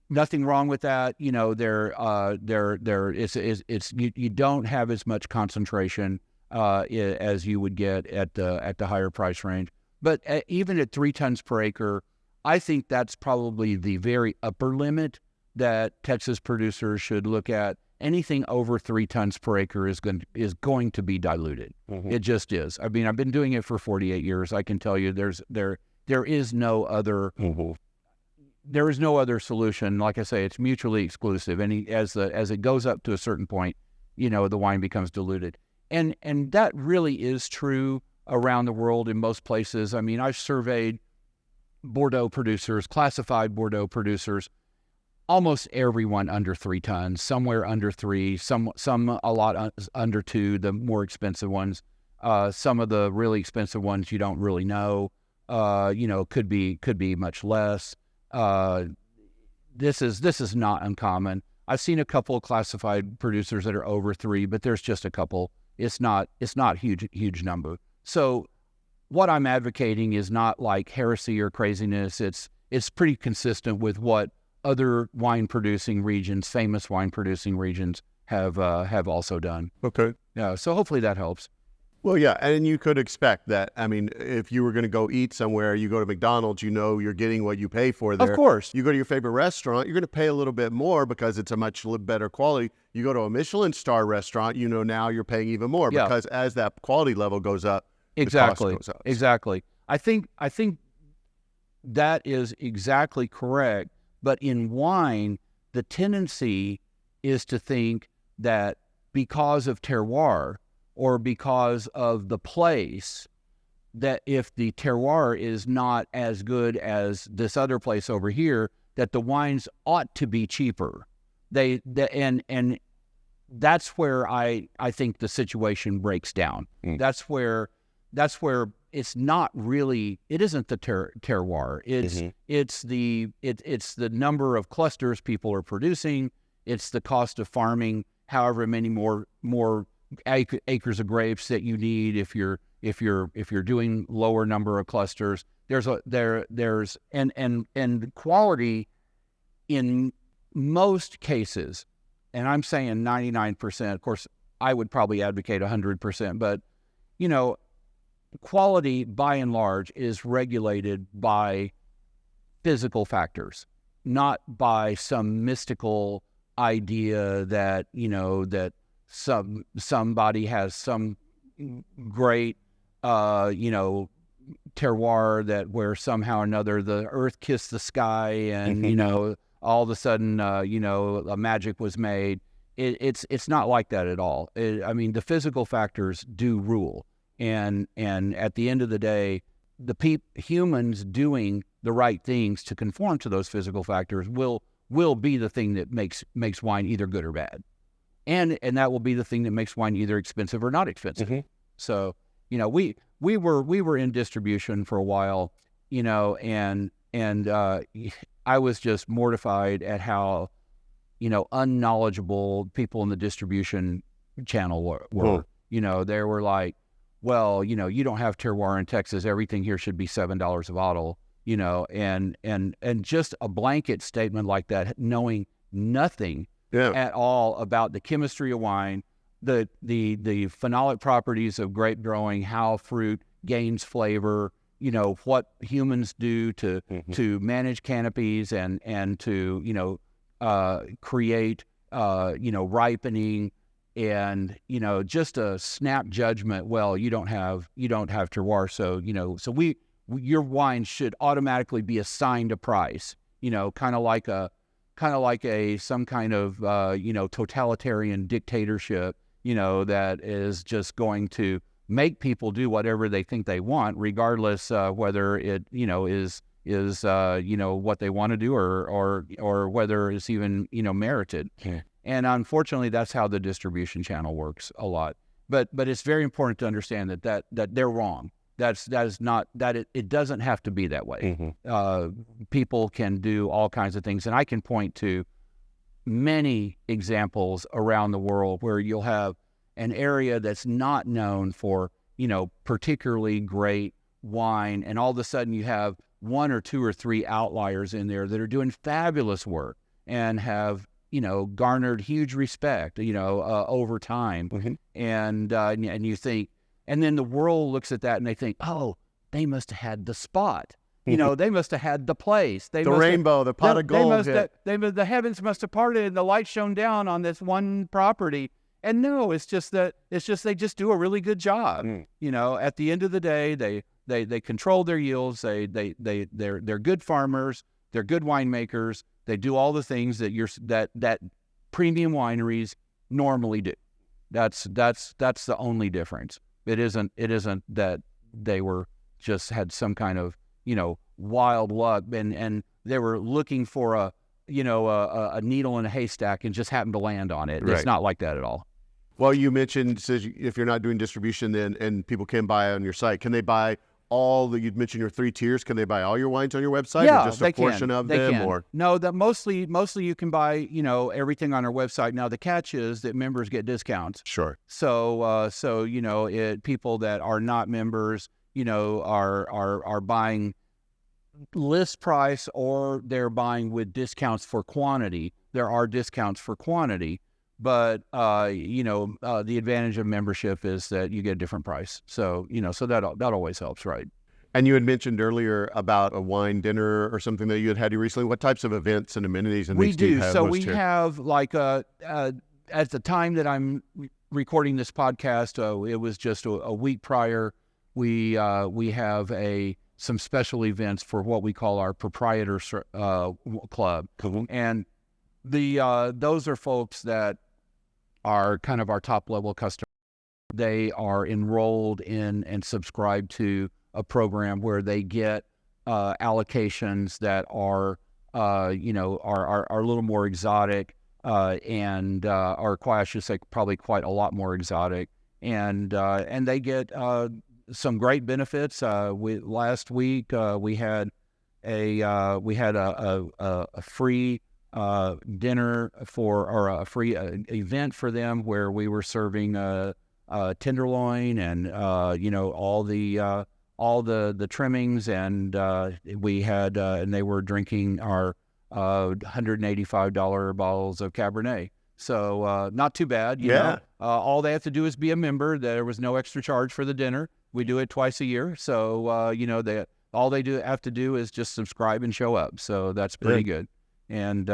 nothing wrong with that. You don't have as much concentration as you would get at the higher price range. But even at 3 tons per acre, I think that's probably the very upper limit that Texas producers should look at. Anything over 3 tons per acre is going to be diluted. It just is. I mean, I've been doing it for 48 years. I can tell you there is no other there is no other solution. Like I say, it's mutually exclusive. And as it goes up to a certain point, the wine becomes diluted. And that really is true around the world in most places. I mean, I've surveyed Bordeaux producers, classified Bordeaux producers, almost everyone under 3 tons, somewhere under 3, some a lot under 2, the more expensive ones. Some of the really expensive ones you don't really know, could be much less. This is not uncommon. I've seen a couple of classified producers that are over 3, but there's just a couple. It's not huge number. So what I'm advocating is not like heresy or craziness. It's pretty consistent with what other famous wine producing regions have also done. Okay. Yeah. So hopefully that helps. Well, yeah, and you could expect that. I mean, if you were going to go eat somewhere, you go to McDonald's, you're getting what you pay for there. Of course. You go to your favorite restaurant, you're going to pay a little bit more because it's a much better quality. You go to a Michelin star restaurant, now you're paying even more because as that quality level goes up, exactly, the cost goes up. Exactly. I think that is exactly correct. But in wine, the tendency is to think that because of terroir, or because of the place, that if the terroir is not as good as this other place over here, that the wines ought to be cheaper. And that's where I think the situation breaks down. That's where it's not really, it isn't the terroir. It's the number of clusters people are producing. It's the cost of farming however many more acres of grapes that you need if you're doing lower number of clusters. There's quality in most cases, and I'm saying 99%. Of course, I would probably advocate 100%, but quality by and large is regulated by physical factors, not by some mystical idea that that somebody has some great terroir that where somehow or another the earth kissed the sky and all of a sudden a magic was made. It's not like that at all. I mean, the physical factors do rule, and at the end of the day, the humans doing the right things to conform to those physical factors will be the thing that makes wine either good or bad. And that will be the thing that makes wine either expensive or not expensive. So, we were in distribution for a while, and I was just mortified at how, unknowledgeable people in the distribution channel were. They were like, well, you don't have terroir in Texas. Everything here should be $7 a bottle, and just a blanket statement like that, knowing nothing at all about the chemistry of wine, the phenolic properties of grape growing, how fruit gains flavor, what humans do to manage canopies and to create ripening, and just a snap judgment. Well, you don't have terroir, so your wine should automatically be assigned a price, kind of like some kind of totalitarian dictatorship, that is just going to make people do whatever they think they want, regardless whether it is what they want to do or whether it's even merited. And unfortunately, that's how the distribution channel works a lot. But it's very important to understand that they're wrong. It doesn't have to be that way. People can do all kinds of things, and I can point to many examples around the world where you'll have an area that's not known for particularly great wine, and all of a sudden you have 1 or 2 or 3 outliers in there that are doing fabulous work and have garnered huge respect over time. And you think, and then the world looks at that and they think, oh, they must have had the spot. You know, they must have had the place. They The must rainbow, the pot of gold. the heavens must have parted and the light shone down on this one property. And no, it's just they just do a really good job. You know, at the end of the day, they control their yields. They're good farmers. They're good winemakers. They do all the things that premium wineries normally do. That's the only difference. It isn't that they were just had some kind of, you know, wild luck and they were looking for a needle in a haystack and just happened to land on it. Right. It's not like that at all. Well, you mentioned, says if you're not doing distribution, then and people can buy on your site, can they buy all that you'd mentioned your 3 tiers? Can they buy all your wines on your website, Yeah, or just a portion of them? Or no, that mostly you can buy, you know, everything on our website. Now the catch is that members get discounts. sure, So you know, people that are not members, you know, are buying list price or they're buying with discounts for quantity. There are discounts for quantity. But, you know, the advantage of membership is that you get a different price. So, you know, so that always helps, right? And you had mentioned earlier about a wine dinner or something that you had recently. What types of events and amenities and things do you have? So we have like at the time that I'm recording this podcast, it was just a week prior. We have some special events for what we call our proprietors club, and those are folks that are kind of our top level customers. They are enrolled in and subscribed to a program where they get allocations that are you know, are a little more exotic and are quite, I should say, probably quite a lot more exotic, and they get some great benefits. Last week we had a free dinner or a free event for them where we were serving tenderloin and you know, all the trimmings, and we had and they were drinking our $185 bottles of Cabernet. So not too bad, you know. All they have to do is be a member. There was no extra charge for the dinner. We do it twice a year, so you know, all they have to do is just subscribe and show up. So that's pretty good. And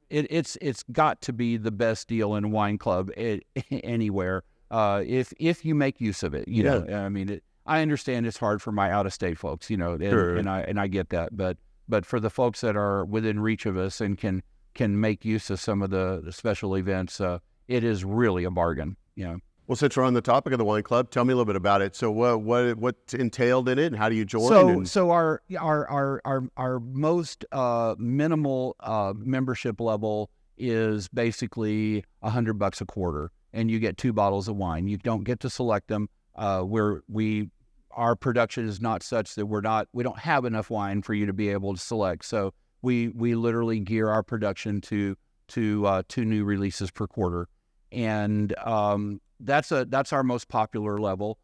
it's got to be the best deal in a wine club anywhere if you make use of it. You know, I mean, I understand it's hard for my out of state folks, you know, and I get that, but for the folks that are within reach of us and can make use of some of the special events, it is really a bargain. You know. Well, since we're on the topic of the wine club, tell me a little bit about it. So what's entailed in it, and how do you join? So our most minimal membership level is basically $100 a quarter, and you get 2 bottles of wine. You don't get to select them. Our production is not such that we don't have enough wine for you to be able to select. So we literally gear our production to 2 new releases per quarter, and that's our most popular level.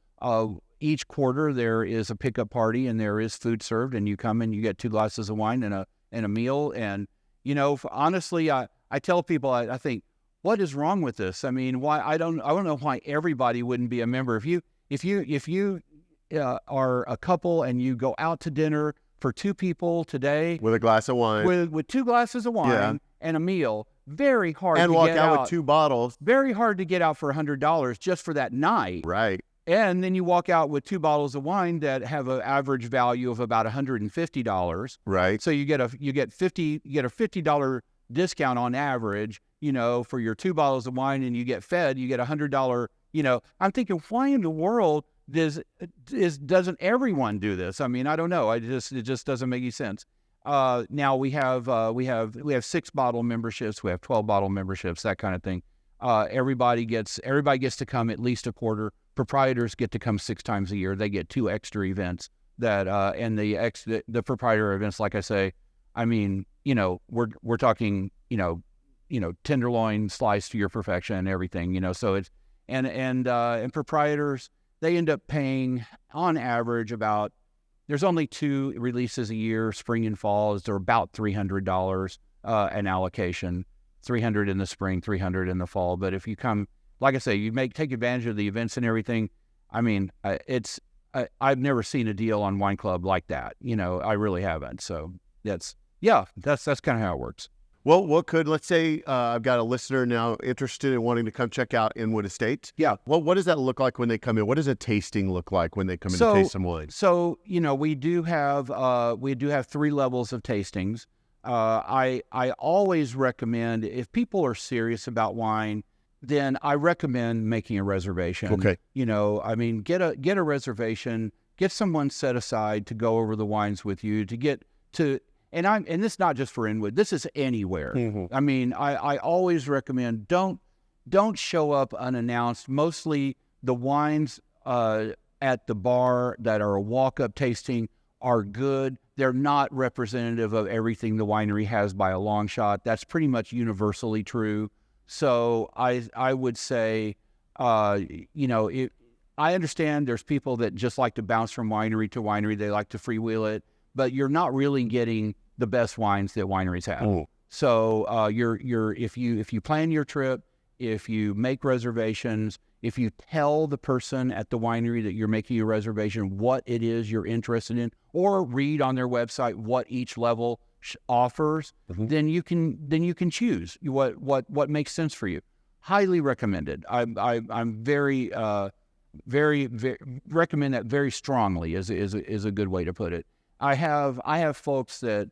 Each quarter there is a pickup party and there is food served, and you come and you get 2 glasses of wine and a meal. And you know, honestly, I tell people, I think, what is wrong with this? I mean, why I don't know why everybody wouldn't be a member. If you are a couple and you go out to dinner for 2 people today with a glass of wine, with 2 glasses of wine and a meal. Very hard and to walk get out with 2 bottles. Very hard to get out for $100 just for that night. Right. And then you walk out with 2 bottles of wine that have an average value of about $150. Right. So you get a $50 discount on average, you know, for your 2 bottles of wine, and you get fed. You get $100. You know, I'm thinking, why in the world doesn't everyone do this? I mean, I don't know. It just doesn't make any sense. Now we have 6 bottle memberships, we have 12 bottle memberships, that kind of thing. Everybody gets to come at least a quarter. Proprietors get to come 6 times a year. They get 2 extra events that, and the proprietor events, like I say, I mean, you know, we're talking, you know, tenderloin sliced to your perfection and everything, you know, so it's, and proprietors, they end up paying on average about, there's only 2 releases a year, spring and fall. They're about $300 an allocation, $300 in the spring, $300 in the fall. But if you come, like I say, you take advantage of the events and everything. I mean, I've never seen a deal on Wine Club like that. I really haven't. So that's kind of how it works. Well, let's say I've got a listener now interested in wanting to come check out Inwood Estates. Yeah. Well, what does that look like when they come in? What does a tasting look like when they come in to taste some wine? So, we do have 3 levels of tastings. I always recommend, if people are serious about wine, then I recommend making a reservation. Okay. Get a reservation, get someone set aside to go over the wines with you, and this is not just for Inwood, this is anywhere. Mm-hmm. I always recommend don't show up unannounced. Mostly the wines at the bar that are a walk-up tasting are good. They're not representative of everything the winery has by a long shot. That's pretty much universally true. So I would say, I understand there's people that just like to bounce from winery to winery. They like to freewheel it, but you're not really getting the best wines that wineries have. Oh. So if you plan your trip, if you make reservations, if you tell the person at the winery that you're making a reservation what it is you're interested in, or read on their website what each level offers, Mm-hmm. then you can choose what makes sense for you. Highly recommended. I'm very recommend that very strongly. Is a good way to put it. I have folks that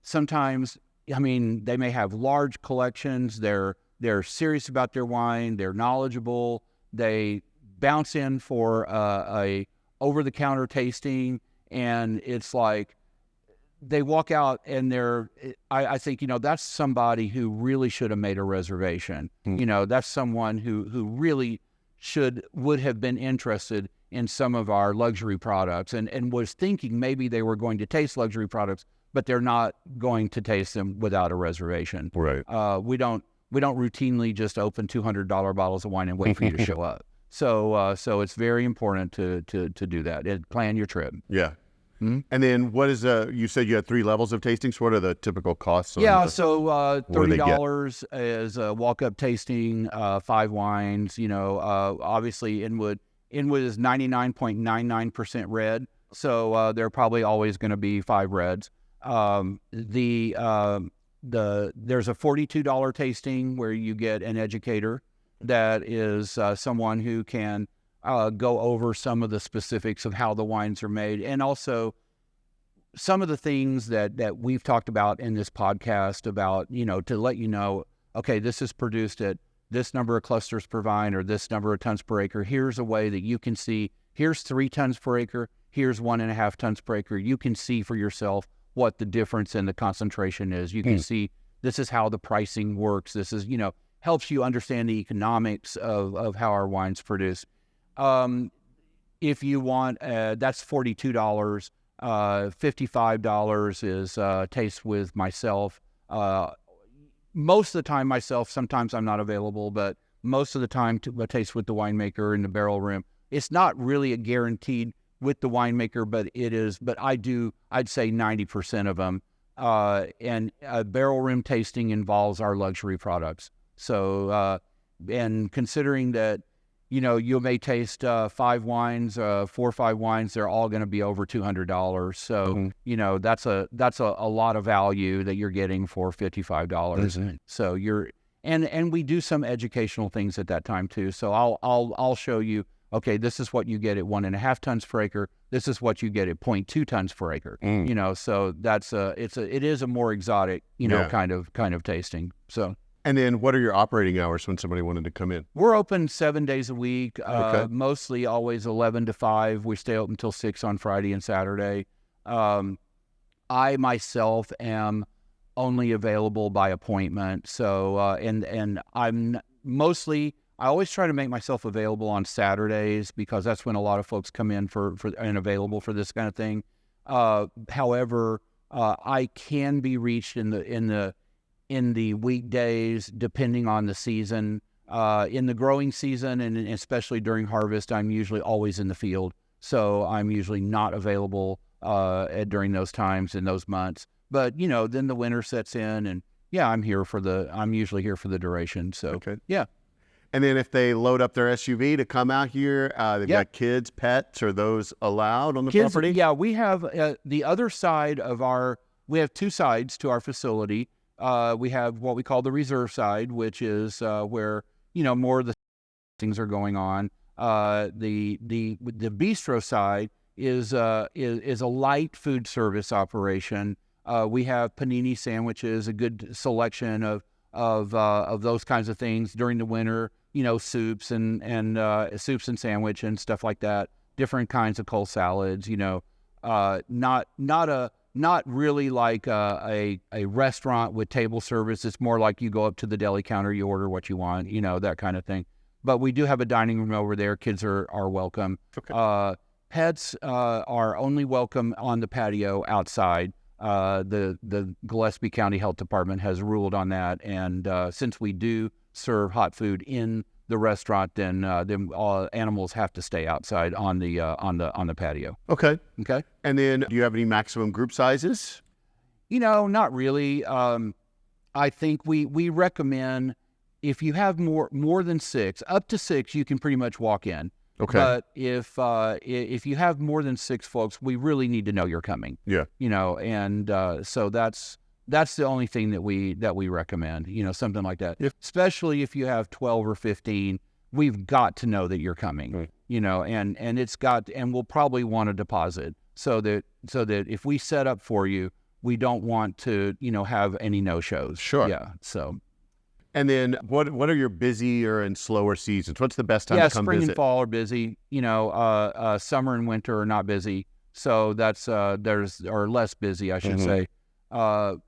sometimes, they may have large collections. They're serious about their wine. They're knowledgeable. They bounce in for a over-the-counter tasting, and it's like they walk out and I think, that's somebody who really should have made a reservation. That's someone who really would have been interested in some of our luxury products and was thinking maybe they were going to taste luxury products, but they're not going to taste them without a reservation. Right. We don't routinely just open $200 bottles of wine and wait for you to show up. So it's very important to do that and plan your trip. Yeah. Mm-hmm. And then what is you said you had 3 levels of tastings. What are the typical costs? So $30 is a walk-up tasting, 5 wines. Obviously Inwood is 99.99% red, so there are probably always going to be 5 reds. There's a $42 tasting where you get an educator that is someone who can go over some of the specifics of how the wines are made, and also some of the things that we've talked about in this podcast about, to let you know, okay, this is produced at this number of clusters per vine or this number of tons per acre. Here's a way that you can see, here's 3 tons per acre, here's 1.5 tons per acre. You can see for yourself what the difference in the concentration is. You can see this is how the pricing works. This is, helps you understand the economics of how our wine's produced. If you want, that's $42. $55 is taste with myself. Most of the time myself, sometimes I'm not available, but most of the time to taste with the winemaker in the barrel room. It's not really a guaranteed with the winemaker, but it is, I'd say 90% of them. And a barrel room tasting involves our luxury products. So, and considering that, you may taste 5 wines, 4 or 5 wines, they're all going to be over $200. So, that's a lot of value that you're getting for $55. Mm-hmm. So and we do some educational things at that time too. So I'll show you, okay, this is what you get at 1.5 tons per acre. This is what you get at 0.2 tons per acre. So that's it is a more exotic, kind of tasting. So. And then what are your operating hours when somebody wanted to come in? We're open 7 days a week, Okay. mostly always 11 to 5. We stay open until 6 on Friday and Saturday. I myself am only available by appointment. So, and I'm mostly, I always try to make myself available on Saturdays because that's when a lot of folks come in for and available for this kind of thing. However, I can be reached in the weekdays, depending on the season. In the growing season, and especially during harvest, I'm usually always in the field. So I'm usually not available during those times in those months. But, then the winter sets in, and I'm usually here for the duration. So, Okay. yeah. And then if they load up their SUV to come out here, they've got kids, pets, are those allowed on the property? Yeah, we have the other side of we have two sides to our facility. We have what we call the reserve side, which is where, more of the things are going on. The bistro side is a light food service operation. We have panini sandwiches, a good selection of those kinds of things during the winter. Soups and soups and sandwich and stuff like that. Different kinds of cold salads. Not really like a restaurant with table service. It's more like you go up to the deli counter, you order what you want. That kind of thing. But we do have a dining room over there. Kids are welcome. Okay. Pets are only welcome on the patio outside. The Gillespie County Health Department has ruled on that, and since we do serve hot food in the restaurant, then all animals have to stay outside on the patio. Okay. Okay. And then, do you have any maximum group sizes? Not really. I think we recommend if you have more than 6, up to 6, you can pretty much walk in. Okay. But if you have more than 6 folks, we really need to know you're coming. Yeah. And so that's the only thing that we recommend. Something like that. Especially if you have 12 or 15, we've got to know that you're coming. Right. And we'll probably want a deposit so that if we set up for you, we don't want to have any no shows. Sure. Yeah. So. And then what are your busier and slower seasons? What's the best time to come spring visit? and fall are busy. Summer and winter are not busy. So that's or less busy, I should say. I'm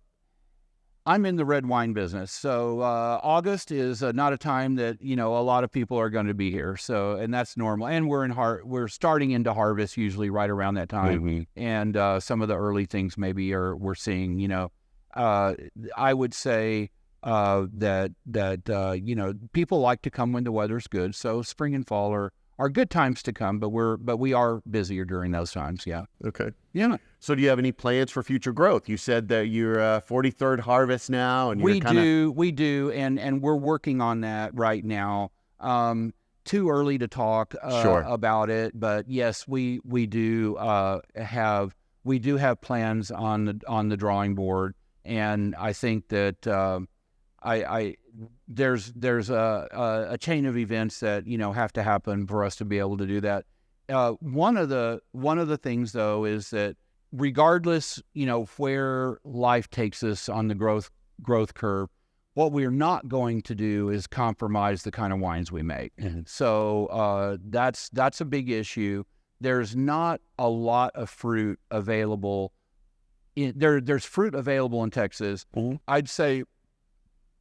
in the red wine business. So August is not a time that, a lot of people are going to be here. So, and that's normal. And we're starting into harvest usually right around that time. Mm-hmm. And some of the early things maybe we're seeing, I would say, that people like to come when the weather's good. So spring and fall are good times to come, but we are busier during those times. Yeah. Okay. Yeah. So do you have any plans for future growth? You said that you're 43rd harvest now, and we do, and we're working on that right now. Too early to talk about it, but yes, we do have plans on the drawing board, and I think that. There's a chain of events that have to happen for us to be able to do that. One of the things though is that regardless where life takes us on the growth curve, what we're not going to do is compromise the kind of wines we make. Mm-hmm. So that's a big issue. There's not a lot of fruit available. There's fruit available in Texas. Mm-hmm. I'd say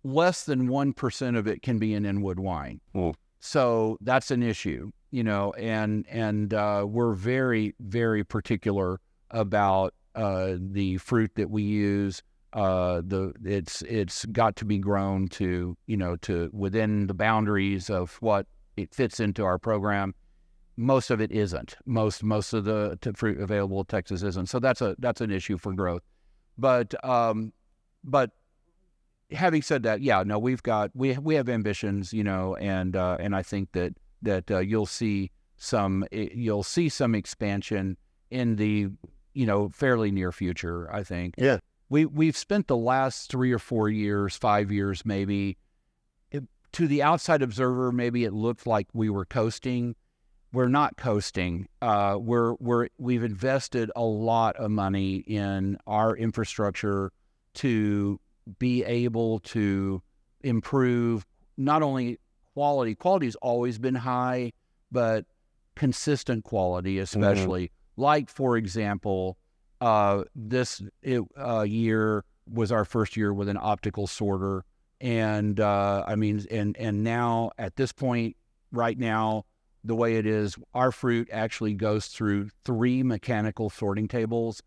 less than 1% of it can be an Inwood wine. Mm. So that's an issue, and we're very, very particular about the fruit that we use. It's got to be grown to within the boundaries of what it fits into our program. Most of it isn't. Most of the fruit available in Texas isn't. So that's an issue for growth. But having said that, we have ambitions, and I think that you'll see some expansion in the fairly near future. I think. Yeah. We've spent the last 3 or 4 years, 5 years maybe. To the outside observer, maybe it looked like we were coasting. We're not coasting. We've invested a lot of money in our infrastructure to be able to improve not only quality. Quality's always been high, but consistent quality, especially. Mm-hmm. Like, for example, this year was our first year with an optical sorter, and and now at this point, right now, the way it is, our fruit actually goes through 3 mechanical sorting tables,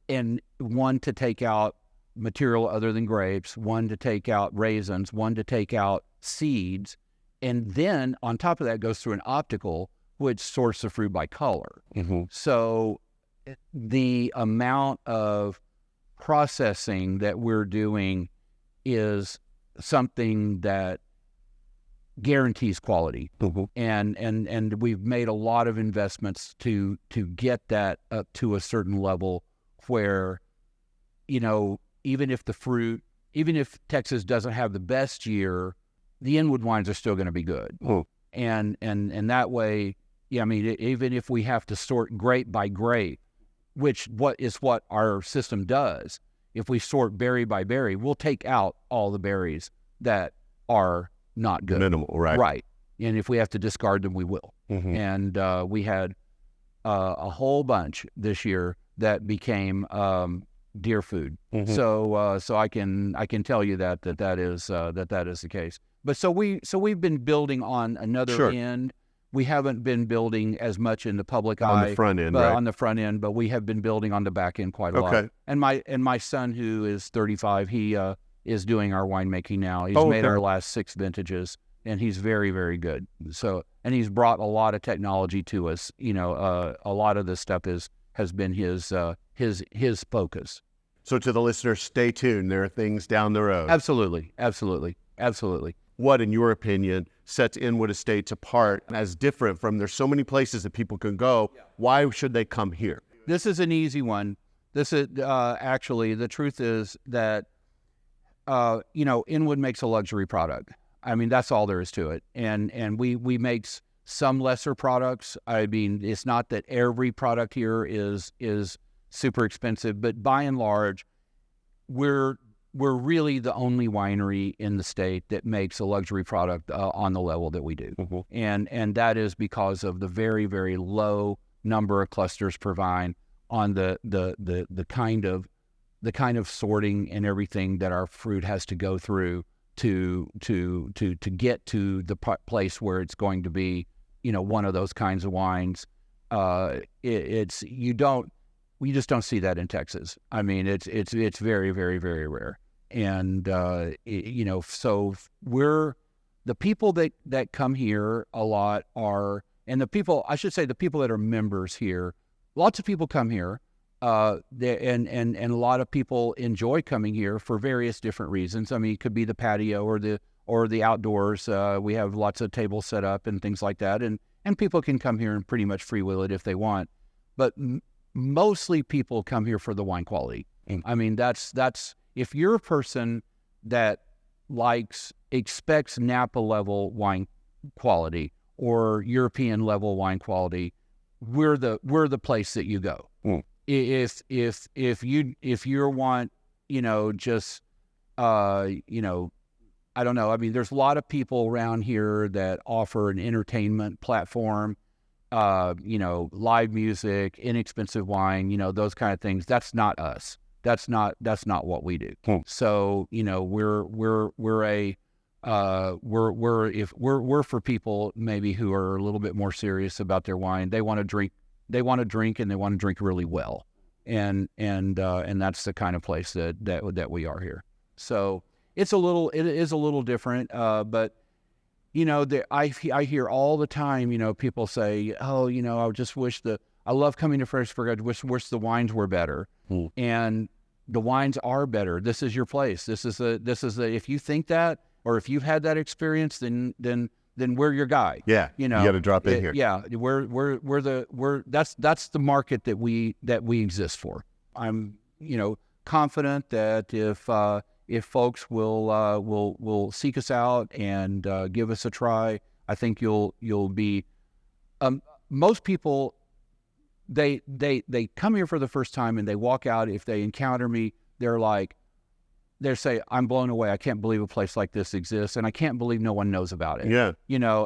and one to take out material other than grapes, one to take out raisins, one to take out seeds, and then on top of that goes through an optical, which sorts the fruit by color. Mm-hmm. So the amount of processing that we're doing is something that guarantees quality. And we've made a lot of investments to get that up to a certain level where, even if Texas doesn't have the best year, the Inwood wines are still going to be good. And that way, even if we have to sort grape by grape, which is what our system does, if we sort berry by berry, we'll take out all the berries that are not good. Minimal, right? Right. And if we have to discard them, we will. And we had a whole bunch this year that became deer food. So I can tell you that is the case. But so we've been building on another end. We haven't been building as much in the public eye on the front end, on the front end, but we have been building on the back end quite a lot. And my son, who is 35, he is doing our winemaking now. He's made our last 6 vintages, and he's very, very good. So, and he's brought a lot of technology to us. A lot of this stuff has been his focus. So to the listeners, stay tuned. There are things down the road. Absolutely. What, in your opinion, sets Inwood Estates apart as different from, there's so many places that people can go. Why should they come here? This is an easy one. This is actually, the truth is that, Inwood makes a luxury product. I mean, that's all there is to it. And we make some lesser products. I mean, it's not that every product here is super expensive, but by and large, we're really the only winery in the state that makes a luxury product on the level that we do. And that is because of the very, very low number of clusters per vine on the kind of sorting and everything that our fruit has to go through to get to the place where it's going to be, one of those kinds of wines. We just don't see that in Texas. I mean, it's very, very, very rare. And, so the people that come here a lot and the people that are members here, lots of people come here, and a lot of people enjoy coming here for various different reasons. I mean, it could be the patio or the outdoors. We have lots of tables set up and things like that. And people can come here and pretty much free will it if they want. But mostly people come here for the wine quality. I mean, that's if you're a person that expects Napa level wine quality or European level wine quality, we're the place that you go. If you want, I don't know. I mean, there's a lot of people around here that offer an entertainment platform, live music, inexpensive wine, those kind of things. That's not us. That's not what we do. So, we're for people maybe who are a little bit more serious about their wine. They want to drink and they want to drink really well. And that's the kind of place that we are here. So it is a little different. But I hear all the time, people say, oh, I just wish I love coming to Fredericksburg. I wish the wines were better. And the wines are better. This is your place. This is if you think that, or if you've had that experience, then we're your guy. Yeah. You got to drop in here. Yeah. That's the market that we exist for. I'm, confident that if folks will seek us out and give us a try, I think you'll be. Most people, they come here for the first time and they walk out. If they encounter me, they say, I'm blown away. I can't believe a place like this exists, and I can't believe no one knows about it. Yeah.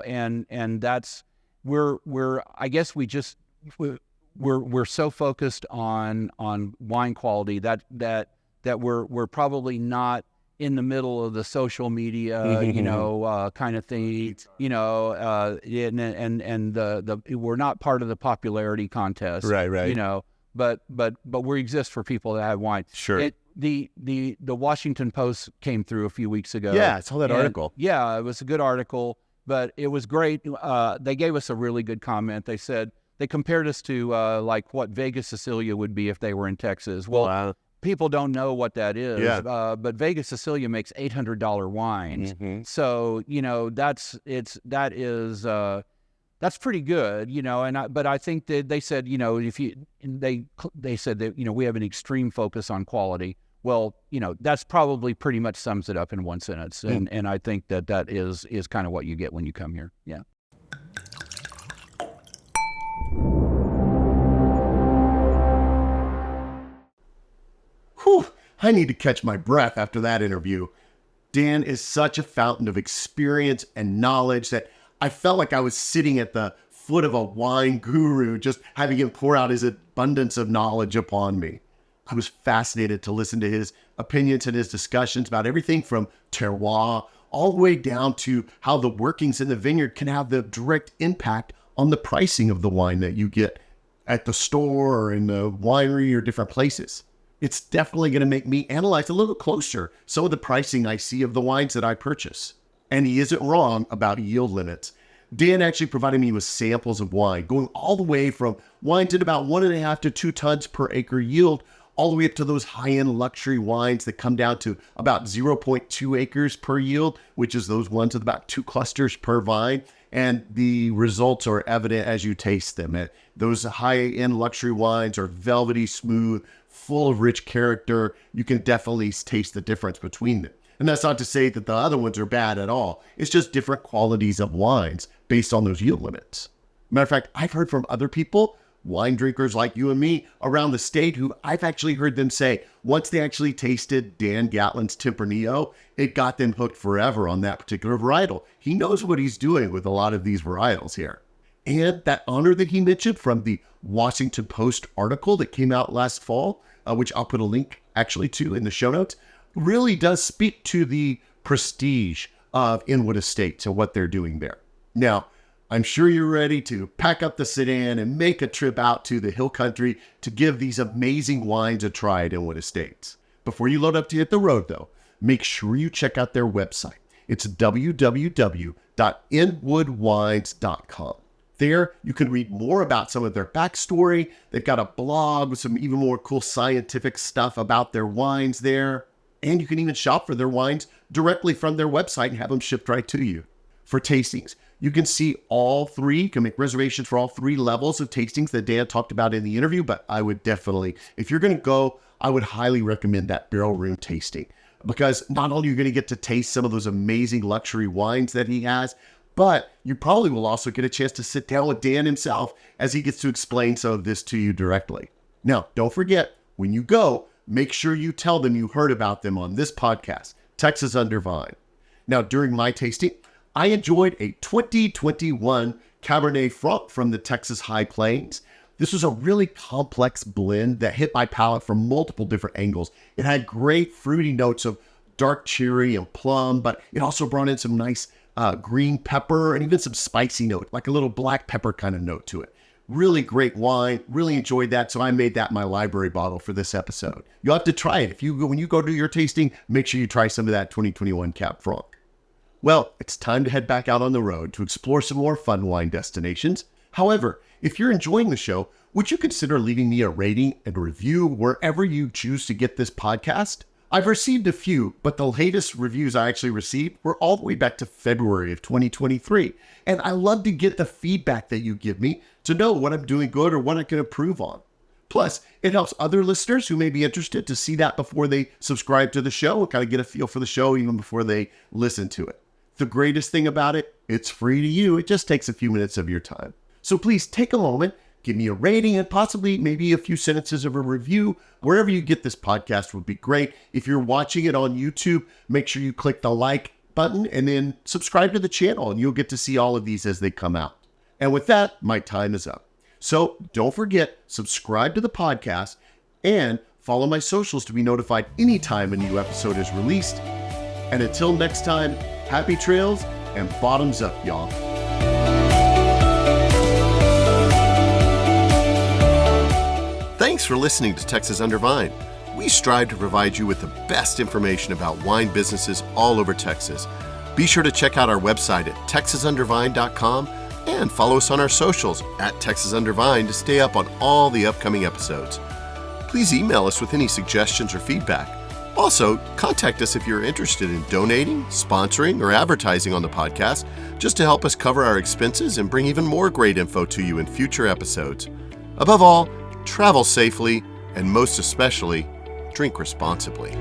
And that's I guess we're so focused on wine quality that we're probably not in the middle of the social media, kind of thing, and we're not part of the popularity contest, right. But we exist for people that have wine. Sure. The Washington Post came through a few weeks ago. Yeah, I saw that article. Yeah, it was a good article, but it was great. They gave us a really good comment. They said they compared us to like what Vegas Sicilia would be if they were in Texas. Well, wow. people don't know what that is. Yeah. But Vega Sicilia makes $800 wines. So, that's pretty good, but I think that they said, they said that, we have an extreme focus on quality. Well, that's probably pretty much sums it up in one sentence. And I think that is kind of what you get when you come here. Yeah. Whew, I need to catch my breath after that interview. Dan is such a fountain of experience and knowledge that I felt like I was sitting at the foot of a wine guru, just having him pour out his abundance of knowledge upon me. I was fascinated to listen to his opinions and his discussions about everything from terroir all the way down to how the workings in the vineyard can have the direct impact on the pricing of the wine that you get at the store or in the winery or different places. It's definitely going to make me analyze a little closer some of the pricing I see of the wines that I purchase. And he isn't wrong about yield limits. Dan actually provided me with samples of wine, going all the way from wines at about 1.5 to 2 tons per acre yield, all the way up to those high-end luxury wines that come down to about 0.2 acres per yield, which is those ones with about 2 clusters per vine. And the results are evident as you taste them. Those high-end luxury wines are velvety smooth, full of rich character. You can definitely taste the difference between them. And that's not to say that the other ones are bad at all. It's just different qualities of wines based on those yield limits. Matter of fact, I've heard from other people, wine drinkers like you and me around the state, who I've actually heard them say once they actually tasted Dan Gatlin's Tempranillo, it got them hooked forever on that particular varietal. He knows what he's doing with a lot of these varietals here. And that honor that he mentioned from the Washington Post article that came out last fall, which I'll put a link actually to in the show notes, really does speak to the prestige of Inwood Estates and what they're doing there. Now, I'm sure you're ready to pack up the sedan and make a trip out to the hill country to give these amazing wines a try at Inwood Estates. Before you load up to hit the road, though, make sure you check out their website. It's www.inwoodwines.com. There, you can read more about some of their backstory. They've got a blog with some even more cool scientific stuff about their wines there. And you can even shop for their wines directly from their website and have them shipped right to you. For tastings, you can see all 3. You can make reservations for all 3 levels of tastings that Dan talked about in the interview. But I would definitely, if you're going to go, I would highly recommend that barrel room tasting. Because not only are you going to get to taste some of those amazing luxury wines that he has, but you probably will also get a chance to sit down with Dan himself as he gets to explain some of this to you directly. Now, don't forget, when you go, make sure you tell them you heard about them on this podcast, Texas Under Vine. Now, during my tasting, I enjoyed a 2021 Cabernet Franc from the Texas High Plains. This was a really complex blend that hit my palate from multiple different angles. It had great fruity notes of dark cherry and plum, but it also brought in some nice green pepper and even some spicy note, like a little black pepper kind of note to it. Really great wine. Really enjoyed that. So I made that my library bottle for this episode. You'll have to try it. When you go do your tasting, make sure you try some of that 2021 Cab Franc. Well, it's time to head back out on the road to explore some more fun wine destinations. However, if you're enjoying the show, would you consider leaving me a rating and review wherever you choose to get this podcast? I've received a few, but the latest reviews I actually received were all the way back to February of 2023. And I love to get the feedback that you give me to know what I'm doing good or what I can improve on. Plus, it helps other listeners who may be interested to see that before they subscribe to the show and kind of get a feel for the show even before they listen to it. The greatest thing about it, it's free to you. It just takes a few minutes of your time. So please take a moment, give me a rating, and possibly maybe a few sentences of a review. Wherever you get this podcast would be great. If you're watching it on YouTube, make sure you click the like button and then subscribe to the channel, and you'll get to see all of these as they come out. And with that, my time is up. So don't forget, subscribe to the podcast and follow my socials to be notified anytime a new episode is released. And until next time, happy trails and bottoms up, y'all. Thanks for listening to Texas Under Vine. We strive to provide you with the best information about wine businesses all over Texas. Be sure to check out our website at texasundervine.com and follow us on our socials at Texas Under Vine to stay up on all the upcoming episodes. Please email us with any suggestions or feedback. Also, contact us if you're interested in donating, sponsoring, or advertising on the podcast, just to help us cover our expenses and bring even more great info to you in future episodes. Above all, travel safely, and most especially, drink responsibly.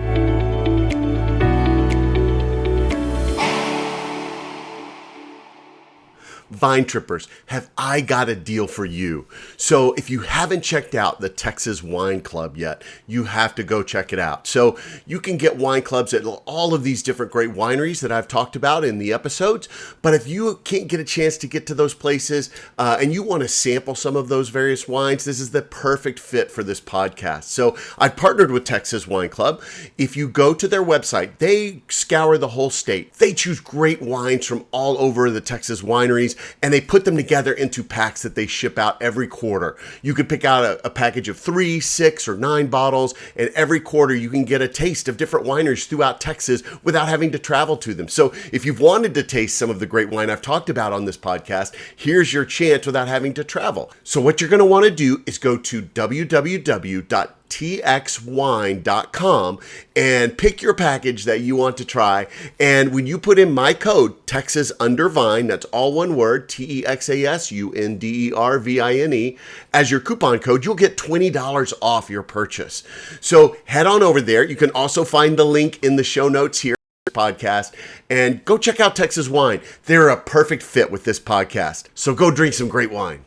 Vine Trippers, have I got a deal for you? So if you haven't checked out the Texas Wine Club yet, you have to go check it out. So you can get wine clubs at all of these different great wineries that I've talked about in the episodes. But if you can't get a chance to get to those places and you want to sample some of those various wines, this is the perfect fit for this podcast. So I've partnered with Texas Wine Club. If you go to their website, they scour the whole state. They choose great wines from all over the Texas wineries, and they put them together into packs that they ship out every quarter. You could pick out a package of 3, 6, or 9 bottles, and every quarter you can get a taste of different wineries throughout Texas without having to travel to them. So if you've wanted to taste some of the great wine I've talked about on this podcast, here's your chance without having to travel. So what you're going to want to do is go to www.txwine.com and pick your package that you want to try. And when you put in my code, Texas Undervine, that's all one word, TEXASUNDERVINE, as your coupon code, you'll get $20 off your purchase. So head on over there. You can also find the link in the show notes here podcast, and go check out Texas Wine. They're a perfect fit with this podcast. So go drink some great wine.